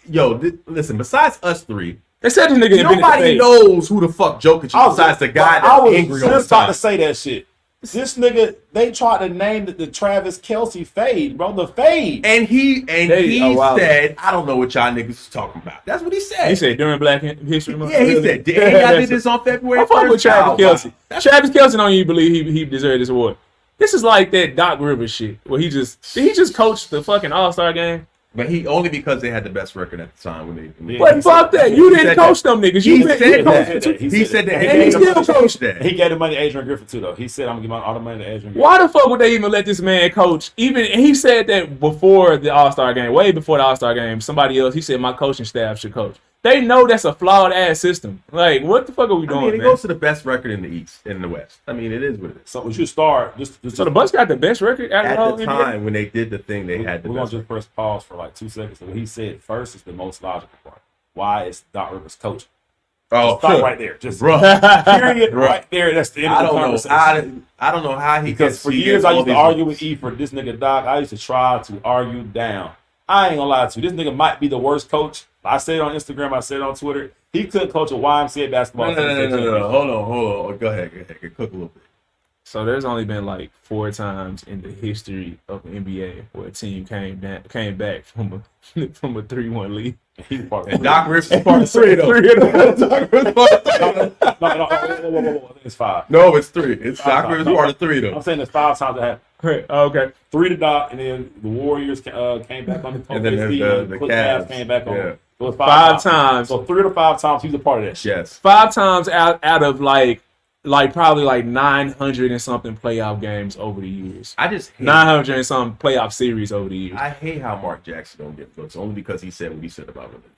Listen. Besides us three, they said this nigga nobody knows who the fuck Jokic is besides the guy that's angry all the time. I was just about to say that shit. This nigga, they tried to name the Travis Kelce fade, bro. The fade. And he said, I don't know what y'all niggas is talking about. That's what he said. He said during Black History Month. Yeah, he said, I did this on February 1st. I fuck with Travis Kelce. Travis Kelce don't even believe he deserved this award. This is like that Doc Rivers shit where he just coached the fucking All-Star game. But he only because they had the best record at the time when they. But fuck that! You didn't coach them niggas. He said that. And he still coached that. He gave the money to Adrian Griffin too, though. He said, "I'm gonna give all the money to Adrian Griffin." Why the fuck would they even let this man coach? Even he said that before the All-Star game, way before the All-Star game. Somebody else, he said, "My coaching staff should coach." They know that's a flawed ass system. Like, what the fuck are we doing? It goes to the best record in the East, in the West. I mean, it is what it is. So we should start. So the Bucks got the best record at the time when they did the thing. They had the best. We're gonna just press pause for like 2 seconds. So what he said first is the most logical part. Why is Doc Rivers coaching? Start right there. Just period. Right there. That's the end of the conversation. I don't know how he. Because for years I used to argue with E for this nigga Doc. I used to try to argue down. I ain't gonna lie to you. This nigga might be the worst coach. I said it on Instagram. I said it on Twitter. He couldn't coach a YMCA basketball team. No. Hold on. Go ahead. Cook a little bit. So there's only been like 4 times in the history of the NBA where a team came back from a 3-1 lead. And Doc Rivers is part of 3 though. Doc Rivers part of 3. No, it's 5. No, it's 3. It's Doc Rivers part of 3 though. I'm saying it's 5 times it happened. Okay. 3 to Doc, and then the Warriors came back on the and then the Cavs came back on. Yeah. So it's 5 times. So 3 to 5 times he's a part of that shit. Yes. 5 times out of like like probably like 900 and something playoff games over the years. I just hate 900 and something playoff series over the years. I hate how Mark Jackson don't get looks only because he said what he said about religion.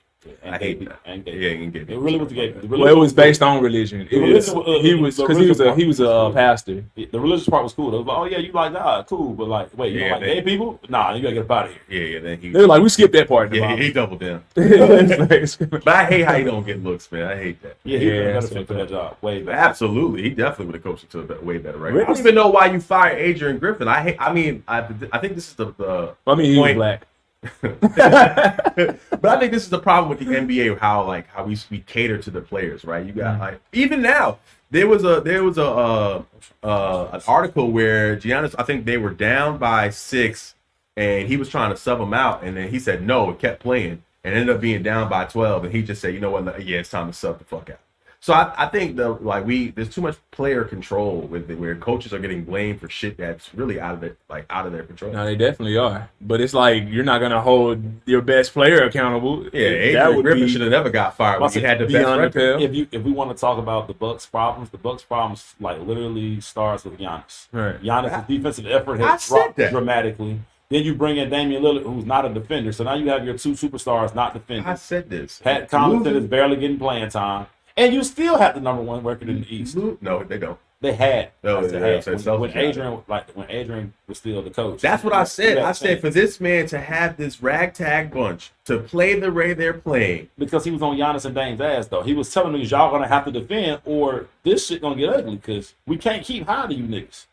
I hate that. And Yeah, he didn't get it really was the game. Well, it was based on religion. It was, he was the because he was religion a part pastor. The religious part was cool. It was like, oh yeah, you like God, cool, but like, wait, you Yeah, don't like they- gay people? Nah, you gotta get up out of here. Yeah, then he They were like, we skipped that part. In the yeah, Bible. he doubled down. It's like- But I hate how he don't get looks, man. I hate that. Yeah, he Yeah, yeah, that's better fit for what that job. Way But better. absolutely, he definitely would have coached him to a way better record. Really? I don't even know why you fired Adrian Griffin. I think this is the I mean, he was point. black. But I think this is the problem with the NBA, how we cater to the players, right? You got like even now there was an article where Giannis, I think they were down by 6, and he was trying to sub him out, and then he said no, and kept playing, and ended up being down by 12, and he just said, you know what, yeah, it's time to sub the fuck out. So I think there's too much player control with it, where coaches are getting blamed for shit that's really out of their control. No, they definitely are. But it's like you're not gonna hold your best player accountable. Yeah, Adrian Griffin should have never got fired when he had the best beyond the record. pale. If we want to talk about the Bucks' problems like literally starts with Giannis. Right. Giannis' defensive effort I has said dropped that. dramatically. Then you bring in Damian Lillard, who's not a defender. So now you have your two superstars not I defending. said this. Pat Connaughton is barely getting playing time. And you still have the #1 record in the East. No, they don't. They had. No, I said they had. don't. When Adrian was still the coach. That's what I said. You I got said chance. for this man to have this ragtag bunch to play the way they're playing. Because he was on Giannis and Dame's ass, though. He was telling niggas, y'all gonna have to defend, or this shit gonna get ugly. Because we can't keep hiding you niggas.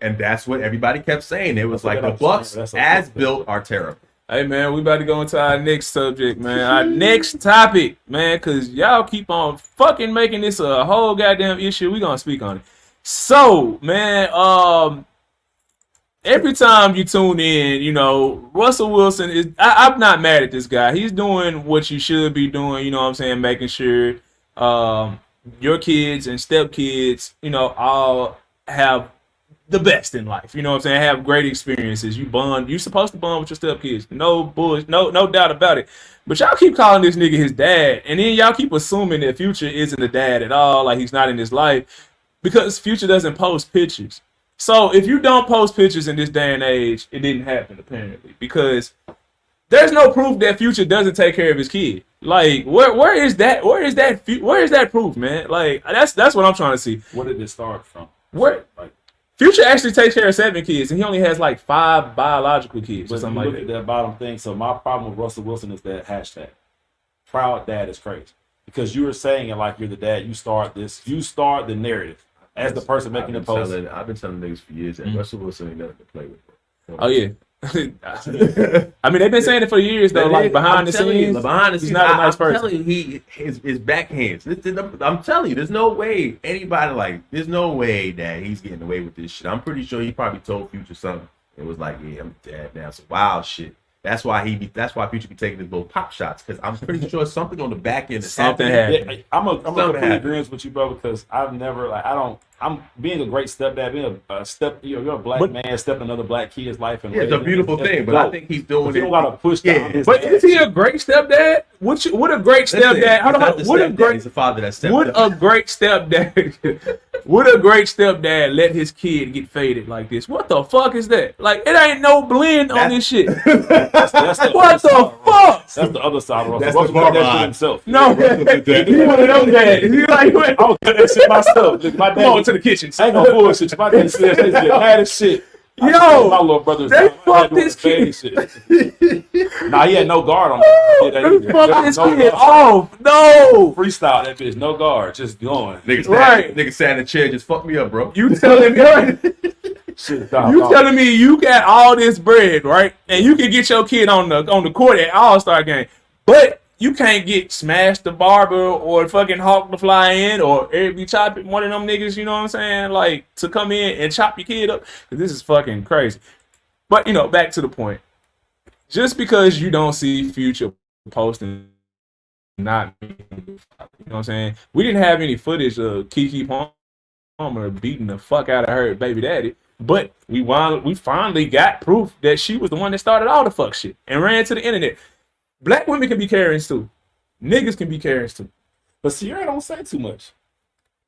And that's what everybody kept saying. It was That's like what the I'm Bucks, saying. That's as okay. built, are terrible. Hey man, we about to go into our next subject, man. Our next topic, man, because y'all keep on fucking making this a whole goddamn issue. We gonna speak on it. So, man, every time you tune in, you know, Russell Wilson is. I'm not mad at this guy. He's doing what you should be doing. You know what I'm saying? Making sure your kids and stepkids, you know, all have the best in life. You know what I'm saying? Have great experiences. You bond. You're supposed to bond with your stepkids. No bullshit. No doubt about it. But y'all keep calling this nigga his dad, and then y'all keep assuming that Future isn't a dad at all. Like he's not in his life because Future doesn't post pictures. So if you don't post pictures in this day and age, it didn't happen apparently because there's no proof that Future doesn't take care of his kid. Like where is that? Where is that proof, man? Like that's what I'm trying to see. Where did this start from? Where? Like, Future actually takes care of 7 kids, and he only has like 5 biological kids or but something you like look that. at that bottom thing. So my problem with Russell Wilson is that hashtag. Proud dad is crazy. Because you were saying it like you're the dad. You start the narrative as the person making the post. I've been telling niggas for years that Russell Wilson ain't nothing to play with. Bro. Oh yeah. I mean, they've been saying it for years though. Like behind the scenes, he's not a nice person. I'm telling you, his backhands. I'm telling you, there's no way there's no way that he's getting away with this shit. I'm pretty sure he probably told Future something. It was like, yeah, I'm dad now. Some wild shit. That's why Future be taking his little pop shots, because I'm pretty sure something on the back end is Something happening. happened. I'm a Something complete happened. agreement with you, bro, because I've never I'm being a great stepdad, being a step, you're a black man stepping another black kid's life, and Yeah, it's a beautiful thing, but I think he's doing you it. don't gotta push Yeah, down his But dad is he a shit. great stepdad? What a great Listen, stepdad? Hold he's not on, the what a stepdad, great he's the father that stepped Would up. a great stepdad would a great stepdad let his kid get faded like this? What the fuck is that? Like it ain't no blend on this shit. That's the What other side the of Russell. fuck? That's the other side of Russell. That's Russell the did that shit Barbara. himself. No, he one of them dads. He like, I was cutting that shit myself. Look, my come on dad, to the kitchen. I ain't gonna bullshit you. My dad said they get mad as shit. I Yo, told my little brother, they fucked this kid. Nah, he had no guard on that. They fucked this No kid guard. off. No. Freestyle that bitch, no guard, just going. Nigga sat in the chair, just fuck me up, bro. You telling me Shit, dog, you dog. telling me you got all this bread, right? And you can get your kid on the court at All-Star game, but you can't get Smash the Barber or fucking Hawk the Fly In or Eric B. Chop It, one of them niggas, you know what I'm saying? Like to come in and chop your kid up. 'Cause this is fucking crazy. But you know, back to the point. Just because you don't see Future posting, not you know what I'm saying? We didn't have any footage of Keke Palmer beating the fuck out of her baby daddy. But we finally got proof that she was the one that started all the fuck shit and ran to the internet. Black women can be Karens too. Niggas can be Karens too. But Sierra don't say too much.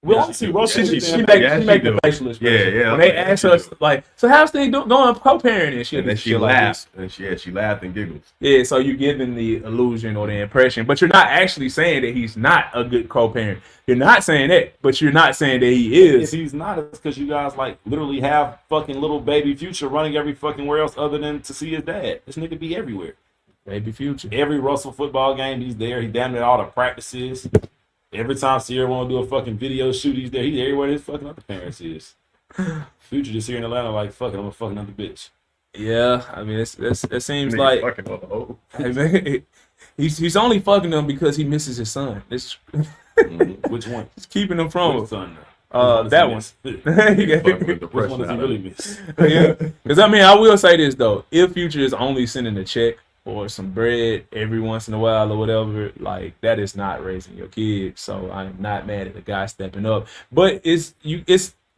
We Yeah, don't see she Russell. do. She Yeah, make do. the facial expression. Yeah. When they Yeah, ask she us do. like, so how's things going co-parenting? And then she laughed. And she laughed and giggled. Yeah, so you're giving the illusion or the impression, but you're not actually saying that he's not a good co-parent. You're not saying that, but you're not saying that he If is. he's not, it's because you guys like literally have fucking little baby Future running every fucking where else other than to see his dad. This nigga be everywhere. Baby Future. Every Russell football game, he's there. He damn near all the practices. Every time Sierra want to do a fucking video shoot, he's there. He's everywhere his fucking other parents is. Future just here in Atlanta, like, fuck it, I'm a fucking other bitch. Yeah, I mean, it seems Nigga like fucking on the hoe. I mean, he's only fucking them because he misses his son. It's Which one? He's keeping them from Which him. son? That one. Which one Depression does he out of really it. miss? Yeah, because I mean, I will say this though: if Future is only sending a check or some bread every once in a while or whatever, like that is not raising your kid. So I am not mad at the guy stepping up. But it's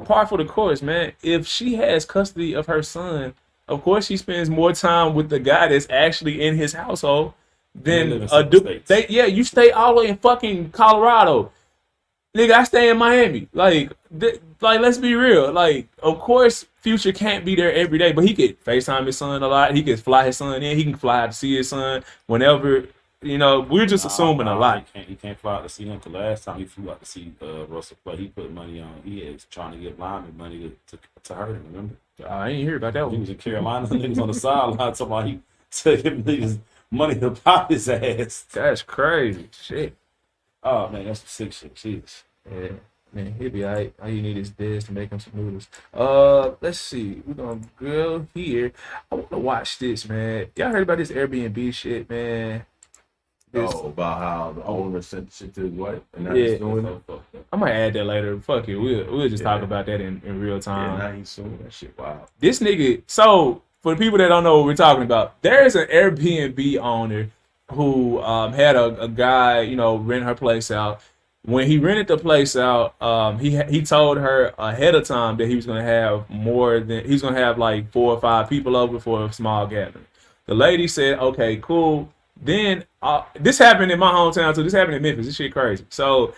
par for the course, man. If she has custody of her son, of course she spends more time with the guy that's actually in his household They live than in a separate dude. states. You stay all the way in fucking Colorado. Nigga, I stay in Miami. Like, let's be real. Like, of course, Future can't be there every day, but he could FaceTime his son a lot. He could fly his son in. He can fly out to see his son whenever. You know, we're just assuming a lot. He can't fly out to see him. The last time he flew out to see Russell play, he put money on. He is trying to give lineman money to hurt him. Remember? I ain't hear about that He one. was in Carolina. Niggas on the sideline talking about he to give niggas money to pop his ass. That's crazy. Shit. Oh man, that's some sick shit. Jesus. Yeah, man, he'll be alright. All you need is this to make him some noodles. Let's see. We're gonna go here. I wanna watch this, man. Y'all heard about this Airbnb shit, man? About how the owner sent shit to his wife and now Yeah. he's doing it. I might add that later. Fuck it. We'll just talk about that in real Yeah, time. now he's suing that shit. Wow. This nigga, so for the people that don't know what we're talking about, there is an Airbnb owner who had a guy, rent her place out. When he rented the place out, he told her ahead of time that he was gonna have like 4 or 5 people over for a small gathering. The lady said, "Okay, cool." Then this happened in my hometown too. This happened in Memphis. This shit crazy. So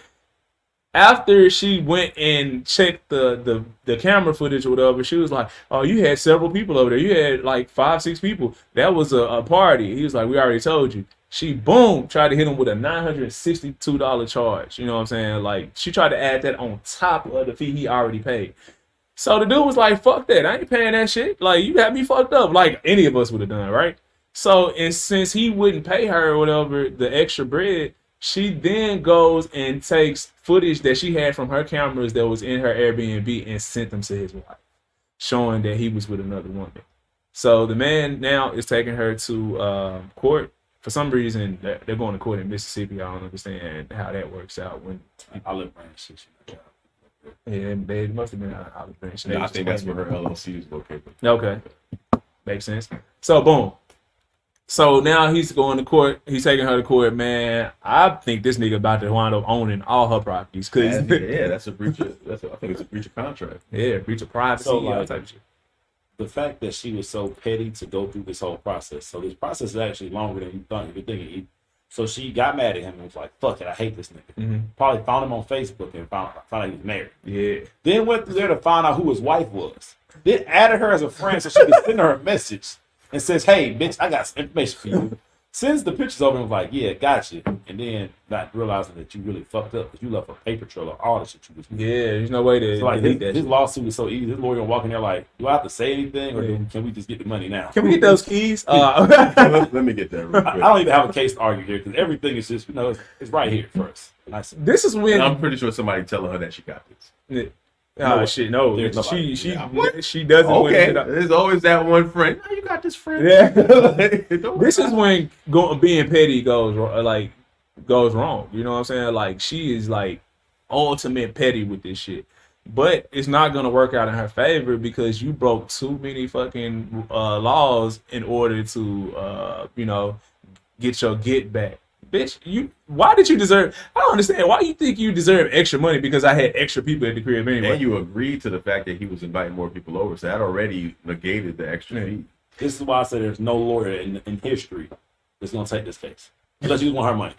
after she went and checked the camera footage or whatever, she was like, "Oh, you had several people over there. You had like 5, 6 people. That was a party." He was like, "We already told you." She tried to hit him with a $962 charge. You know what I'm saying? Like she tried to add that on top of the fee he already paid. So the dude was like, "Fuck that. I ain't paying that shit. Like you got me fucked up." Like any of us would have done, right? So, and since he wouldn't pay her or whatever the extra bread, she then goes and takes footage that she had from her cameras that was in her Airbnb and sent them to his wife, showing that he was with another woman. So the man now is taking her to court. For some reason, they're going to court in Mississippi. I don't understand how that works out. When Olive branch shit. yeah, they must have been out of Olive Branch. Yeah, I think that's where her LLC is located. Okay, makes sense. So boom. So now he's going to court. He's taking her to court, man. I think this nigga about to wind up owning all her properties. Cause Yeah, that's a breach of. I think it's a breach of contract. yeah, breach of privacy, So, all like, type of shit. The fact that she was so petty to go through this whole process. So this process is actually longer than you thought. You're thinking. So she got mad at him and was like, "Fuck it, I hate this nigga." Mm-hmm. Probably found him on Facebook and found out he was married. Yeah, Then went through there to find out who his wife was. Then added her as a friend so she could send her a message and says, "Hey, bitch, I got some information for you." Sends the pictures over and was like, "Yeah, gotcha." And then not realizing that you really fucked up because you left a paper trail of all the shit you was doing. yeah. There's no way to So like delete that his shit. lawsuit is so easy. His lawyer gonna walk in there like, "Do I have to say anything or can we just get the money now?" Can we get those keys? Let me get that real I quick. don't even have a case to argue here because everything is just it's right here first. Nice. This is when And I'm pretty sure somebody telling her that she got this. oh shit, no. There's nobody. She doesn't win Okay, it up. there's always that one friend. Oh, you got this friend. Yeah. Don't This worry is when being petty goes wrong. You know what I'm saying? Like she is like ultimate petty with this shit. But it's not gonna work out in her favor because you broke too many fucking laws in order to get your get back. Bitch, why did you deserve? I don't understand. Why you think you deserve extra money because I had extra people at the crib anyway? And you agreed to the fact that he was inviting more people over, so that already negated the extra fee. This is why I say there's no lawyer in history that's gonna take this case unless you want her money.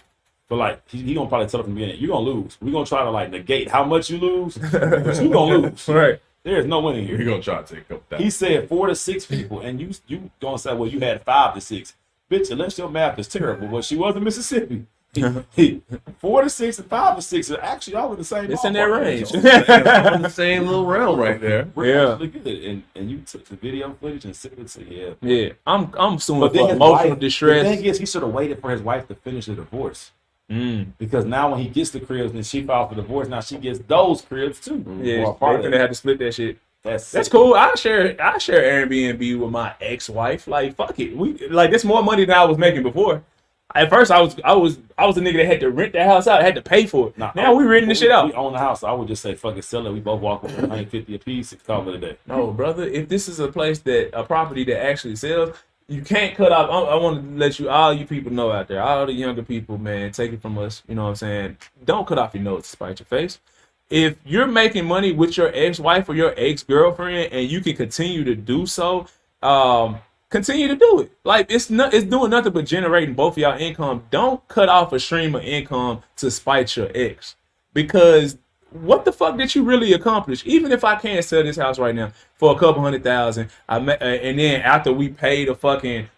But like he gonna probably tell her from the beginning, you're gonna lose. We're gonna try to like negate how much you lose, but you gonna lose. Right. There's no winning here. You're gonna try to take a couple thousand. He said 4 to 6 people, and you gonna say, well, you had 5 to 6. Bitch, unless your math is terrible, but she was in Mississippi. 4 to 6 and 5 to 6 are actually all in the same. It's in that range. In the same little realm right there. We're actually good. And you took the video footage and sent it to Yeah, I'm suing But for then his emotional wife, distress. The thing is, he should have waited for his wife to finish the divorce. Because now when he gets the cribs and she filed for divorce, now she gets those cribs too. Yeah, they're gonna have to split that shit. That's it. cool. I share Airbnb with my ex-wife. Like, fuck it. That's more money than I was making before. At first, I was the nigga that had to rent that house out. I had to pay for it. Now we renting this shit out. We own the house. So I would just say, fuck it, sell it. We both walk with $150 a piece. It's call it a day. No, brother. If this is a property that actually sells, you can't cut off. I want to let all you people know out there, all the younger people, man, take it from us. You know what I'm saying? Don't cut off your nose to spite your face. If you're making money with your ex-wife or your ex-girlfriend and you can continue to do so, continue to do it. Like it's doing nothing but generating both of y'all income. Don't cut off a stream of income to spite your ex, because what the fuck did you really accomplish? Even if I can't sell this house right now for a couple $100,000, and then after we pay the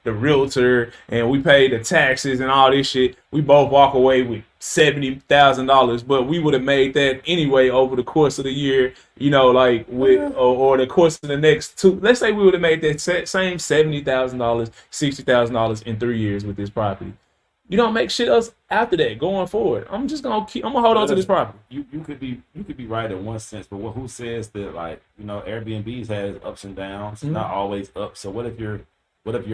realtor and we pay the taxes and all this shit, we both walk away with $70,000. But we would have made that anyway over the course of the year, you know, like or the course of the next 2. Let's say we would have made that same $70,000, $60,000 in 3 years with this property. You don't make shit else after that going forward. I'm gonna hold on to this property. You could be right in one sense, but who says that, like, you know, Airbnbs has ups and downs, not always up. So what if your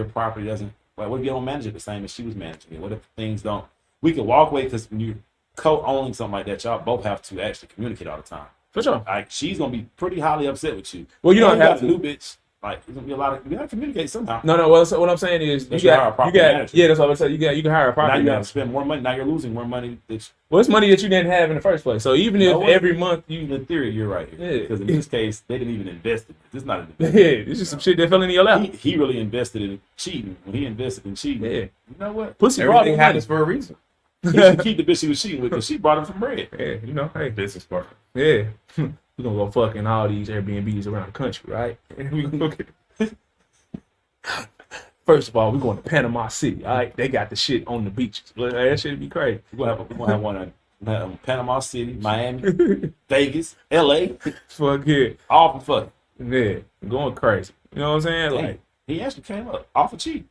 property doesn't, like, what if you don't manage it the same as she was managing it? What if things don't? We could walk away, because when you're co-owning something like that, y'all both have to actually communicate all the time. For sure. Like, she's gonna be pretty highly upset with you. Well, you don't have to. New bitch. Like, there's gonna be a lot of, you gotta communicate somehow. No. Well, so what I'm saying is, you got yeah. That's what I'm saying. You can hire a property. Now you gotta spend more money. Now you're losing more money. Well, it's money that you didn't have in the first place. So even if every month in theory, you're right here. Yeah. Because in this case, they didn't even invest in it. This is not an investment. Yeah, this is some shit that fell into your lap. He really invested in cheating. When he invested in cheating, yeah. You know what? Pussy everything happens for a reason. He should keep the bitch he was cheating with, because she brought him some bread. Yeah, you know, hey, business partner. Yeah, we're gonna go fucking all these Airbnbs around the country, right? We gonna go get. First of all, we're going to Panama City. All right, they got the shit on the beaches. That shit be crazy. We're gonna have one in Panama City, Miami, Vegas, LA. Fuck yeah, all for fucking. Yeah, going crazy. You know what I'm saying? Dang. Like, he actually came up off of cheat.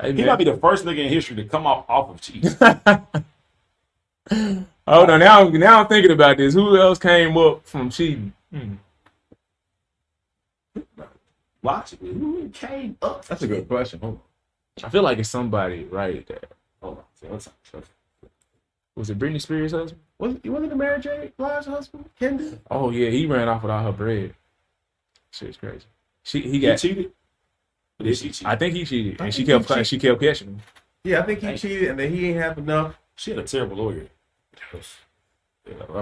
Hey, he might be the first nigga in history to come off of cheat. Hold on, now I'm thinking about this. Who else came up from cheating? Logically, who came up? That's a good question. Hold on. I feel like it's somebody right there. Hold on. Was it Britney Spears' husband? Wasn't the Mary J. Blige's husband? Kendall? Oh yeah, he ran off with all her bread. Shit's crazy. He cheated. Did she cheat? I think he cheated, and she kept catching him. Yeah, I think he cheated, and then he ain't have enough. She had a terrible lawyer.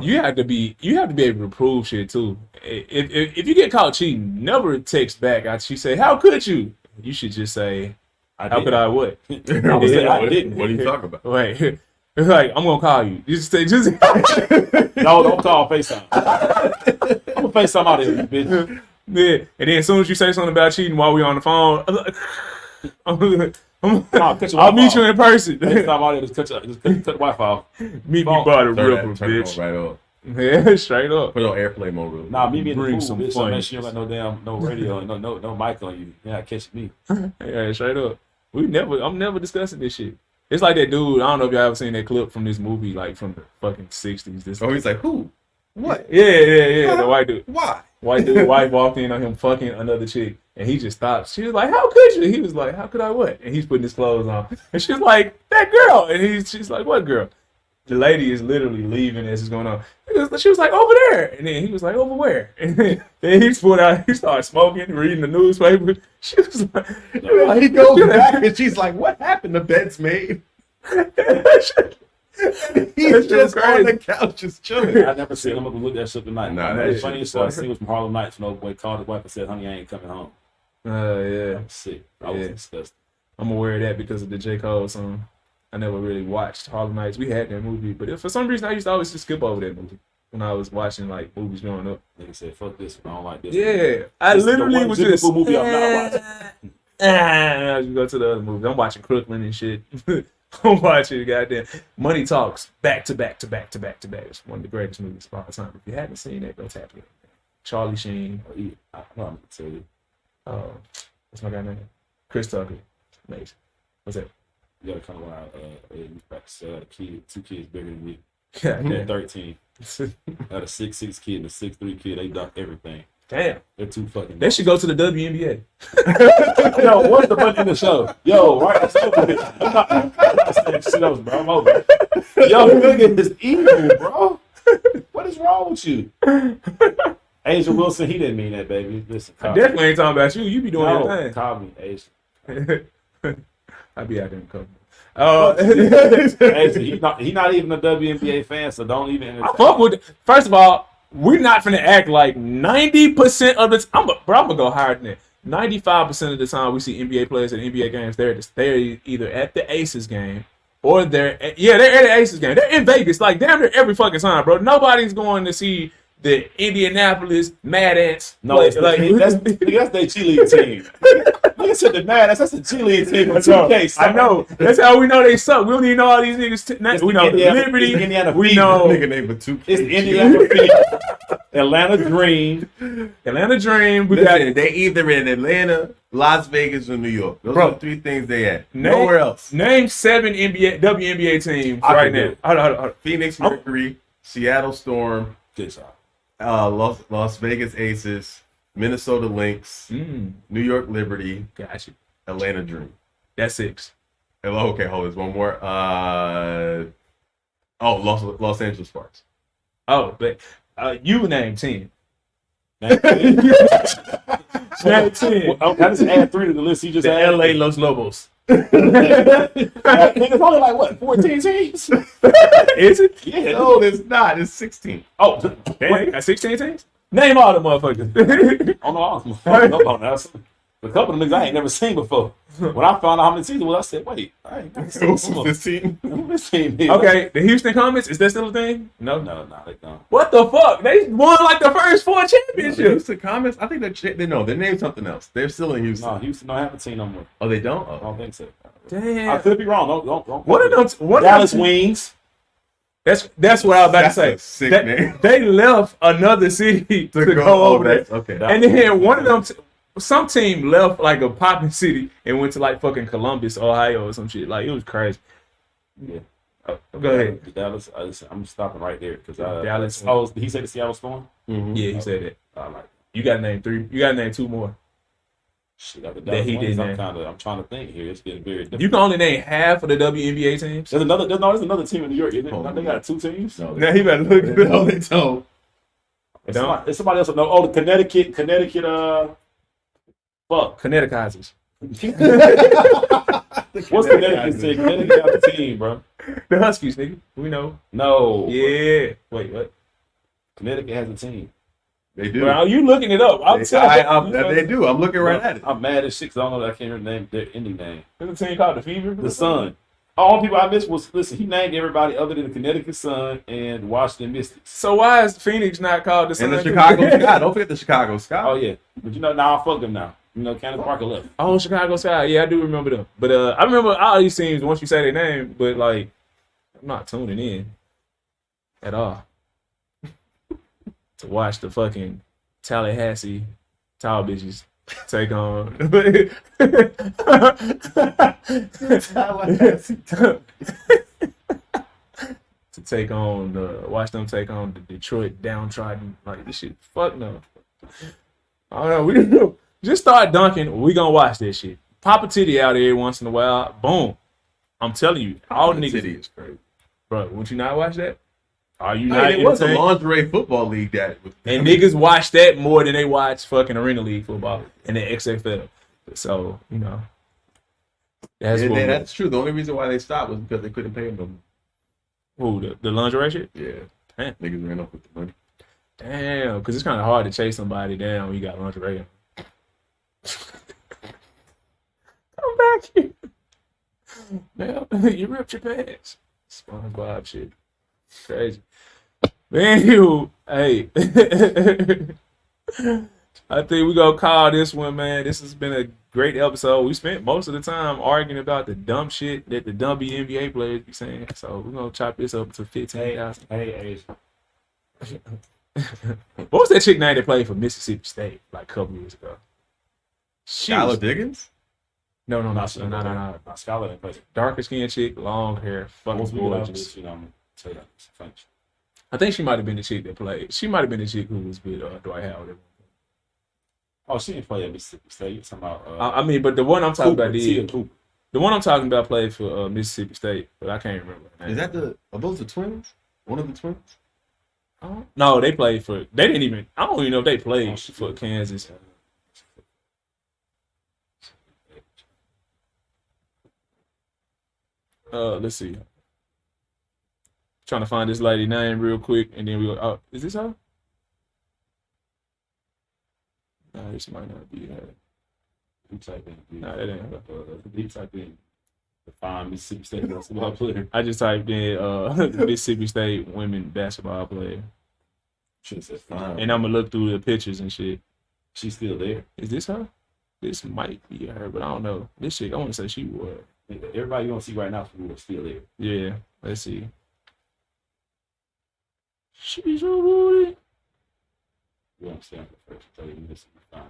You have to be able to prove shit too. If you get caught cheating, never text back. She say, "How could you?" You should just say, "How could I what?" I didn't. What are you talking about? Wait, it's like, I'm gonna call you. You just say, no, don't call FaceTime. I'm gonna FaceTime out of here, bitch. Yeah, and then as soon as you say something about cheating while we on the phone, I'll meet you in person. Next time out there, just cut the Wi-Fi off. Meet me by the river, bitch. Right off. Yeah, straight up. Put on airplane mode, real. Nah, meet me in the pool, some bitch. fun. Make sure you got no radio, and no mic on you. You're not catching me. Yeah, straight up. I'm never discussing this shit. It's like that dude. I don't know if y'all ever seen that clip from this movie, like from the fucking 60s. He's like, who? What? Yeah. The white dude. Why? White dude, wife walked in on him fucking another chick, and he just stopped. She was like, "How could you?" He was like, "How could I what?" And he's putting his clothes on, and she's like, "That girl," and she's like, "What girl?" The lady is literally leaving as it's going on. She was like, "Over there," and then he was like, "Over where?" And then he started smoking, reading the newspaper. She was like, he goes back, and she's like, "What happened? The bed's made." He's just on the couch, just chilling. I never seen him look that shit tonight. Nah, the funniest thing I seen was from Harlem Nights. No boy called his wife and said, "Honey, I ain't coming home." Yeah. I'm sick. I was disgusted. I'm aware of that because of the J. Cole song. I never really watched Harlem Nights. We had that movie, but for some reason I used to always just skip over that movie when I was watching like movies growing up. Nigga said, "Fuck this, I don't like this." Yeah, I This is the literally one was typical just movie I'm not watching. I just go to the other movies. I'm watching Crooklyn and shit. I'm watching goddamn Money Talks back to back to back to back to back. It's one of the greatest movies of all time. If you haven't seen that, go tap it. Charlie Sheen. I know I'm gonna tell you. What's my guy name? Chris Tucker. Amazing. What's that? You gotta come around. He's back to two kids bigger than me. Yeah, They're 13. Got a 6'6" kid and a 6'3" kid. They dunk everything. Damn. They're too fucking. They should go to the WNBA. Yo, what's the money in the show? Yo, right? That's over it. I'm not saying shit else, bro. I'm over it. Yo, nigga is evil, bro. What is wrong with you? Asia Wilson, he didn't mean that, baby. Listen, I definitely ain't talking about you. You be doing your thing. Call me, Asia. I be out there in cover. Asia, he not even a WNBA fan, so don't even. I fuck with. First of all, we're not finna act like 90% of the time. I'm gonna go higher than that. 95% of the time we see NBA players at NBA games, they're either at the Aces game or they're at the Aces game. They're in Vegas, like damn near every fucking time, bro. Nobody's going to see the Indianapolis Mad Ants. No, that's their cheerleading team. Nigga said the Mad Ants. That's the cheerleading team from 2K. I know. That's how we know they suck. We don't even know all these niggas. We know Liberty. We know. Nigga name for 2K. It's Indiana Fever, Atlanta Dream. Atlanta Dream. They either in Atlanta, Las Vegas, or New York. Those are the three things they had. Nowhere else. Name 7 WNBA teams right now. Hold on. Phoenix Mercury, Seattle Storm. Good job. Las Vegas Aces, Minnesota Lynx, New York Liberty, Got you. Atlanta Dream. That's 6. Okay, hold on. There's one more. Los Angeles Sparks. Oh, but you name 10. Name 10. Name 10. I just add 3 to the list. You just The add LA Los Lobos. Niggas only like what? 14 teams? Is it? Yeah. No, it's not. It's 16. Oh, Damn, got 16 teams? Name all the motherfuckers. Oh no, that's a couple of niggas I ain't never seen before. When I found out how many teams it was, I said, "Wait, I ain't never seen this one." This team. This team here. Okay, the Houston Comets, is that still a thing? No. No, they don't. What the fuck? They won like the first 4 championships. Houston Comets. I think they named something else. They're still in Houston. No, Houston don't have a team no more. Oh, they don't. I don't think so. Damn. I could be wrong. Don't. What are those? Dallas Wings? That's what I was about That's to a say. sick name. They left another city to go over there. Okay. And then one of them, some team left like a popping city and went to like fucking Columbus, Ohio or some shit. Like it was crazy. Yeah. Go ahead. Dallas. I'm stopping right there because Dallas. Oh, did he say the Seattle Storm? Mm-hmm. Yeah, he said that. I like. You got to name 3. You got to name 2 more. Shit, the That Dallas he Wings, didn't I'm trying to think here. It's getting very difficult. You can only name half of the WNBA teams. There's another team in New York. Isn't it? They got 2 teams. No, Now he better look it up. they don't. It's somebody else. No, oh, the Connecticut. Fuck. Connecticuters. What's Connecticut say? Connecticut got the team, bro. The Huskies, nigga. We know. No. Yeah. Wait, what? Connecticut has a team. They do. Bro, you looking it up? They do. I'm looking right at it. I'm mad as shit because I don't know. I can't remember their ending name. There's a team called the Fever. The Sun. All people I missed was listen. He named everybody other than the Connecticut Sun and Washington Mystics. So why is Phoenix not called the Sun? And the Chicago Sky. Don't forget the Chicago Sky. Oh yeah, but now I fuck them now. Candace Parker left. Oh, Chicago Sky. Yeah, I do remember them. But I remember all these teams once you say their name. But like, I'm not tuning in at all to watch the fucking Tallahassee tall bitches take on to take on watch them take on the Detroit downtrodden. Like this shit, fuck no. I don't know. We just start dunking. We gonna watch this shit. Pop a titty out every once in a while. Boom. I'm telling you, all niggas. City is crazy. Bro, would you not watch that? Are you I not? mean, it was a entertained? lingerie football league that. And niggas watch that more than they watch fucking Arena League football and the XFL. So, That's true. The only reason why they stopped was because they couldn't pay them. Who, the lingerie shit? Yeah. Damn. Niggas ran up with the money. Damn, because it's kind of hard to chase somebody down when you got lingerie on. Come back here. Man, you ripped your pants. SpongeBob shit. Crazy. Man, you, hey. I think we gonna call this one, man. This has been a great episode. We spent most of the time arguing about the dumb shit that the dumpy NBA players be saying. So we're gonna chop this up to 15,000. Hey. What was that chick name that played for Mississippi State like a couple years ago? Skylar Diggins? No. Not Skylar didn't play. Darker skinned chick, long hair, fucking gorgeous. I'm gonna tell you that. I think she might have been the chick that played. She might have been the chick who was with Dwight Howard. Oh, she didn't play at Mississippi State. You're talking about. I mean, but the one I'm talking about did. Cooper. The one I'm talking about played for Mississippi State, but I can't remember her name. Is that are those the twins? One of the twins? No, they played for. They didn't even. I don't even know if they played for Kansas. Let's see. Trying to find this lady name real quick, and then we go. Oh, is this her? No, this might not be her. You type in. No, that ain't her. You type in. Define Mississippi State basketball player. I just typed in Mississippi State women basketball player. Should have said fine. And I'm gonna look through the pictures and shit. She's still there. Is this her? This might be her, but I don't know. This chick, I want to say she was. Everybody you gonna see right now is still there. Yeah, let's see. She be so booty. You understand the first tell you this is fine.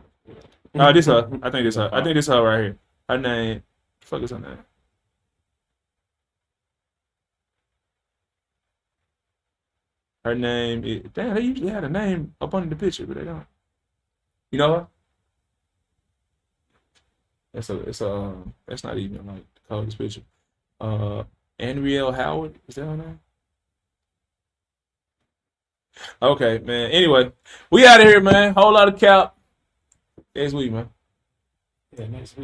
No, this her. I think this her. I think this her right here. Her name. The fuck is her name? Her name is. Damn, they usually had a name up under the picture, but they don't. You know her? That's not even like the coldest picture. Anriel Howard, is that her name? Okay, man. Anyway, we out of here, man. Whole lot of cap. Next week, man. Yeah, next week.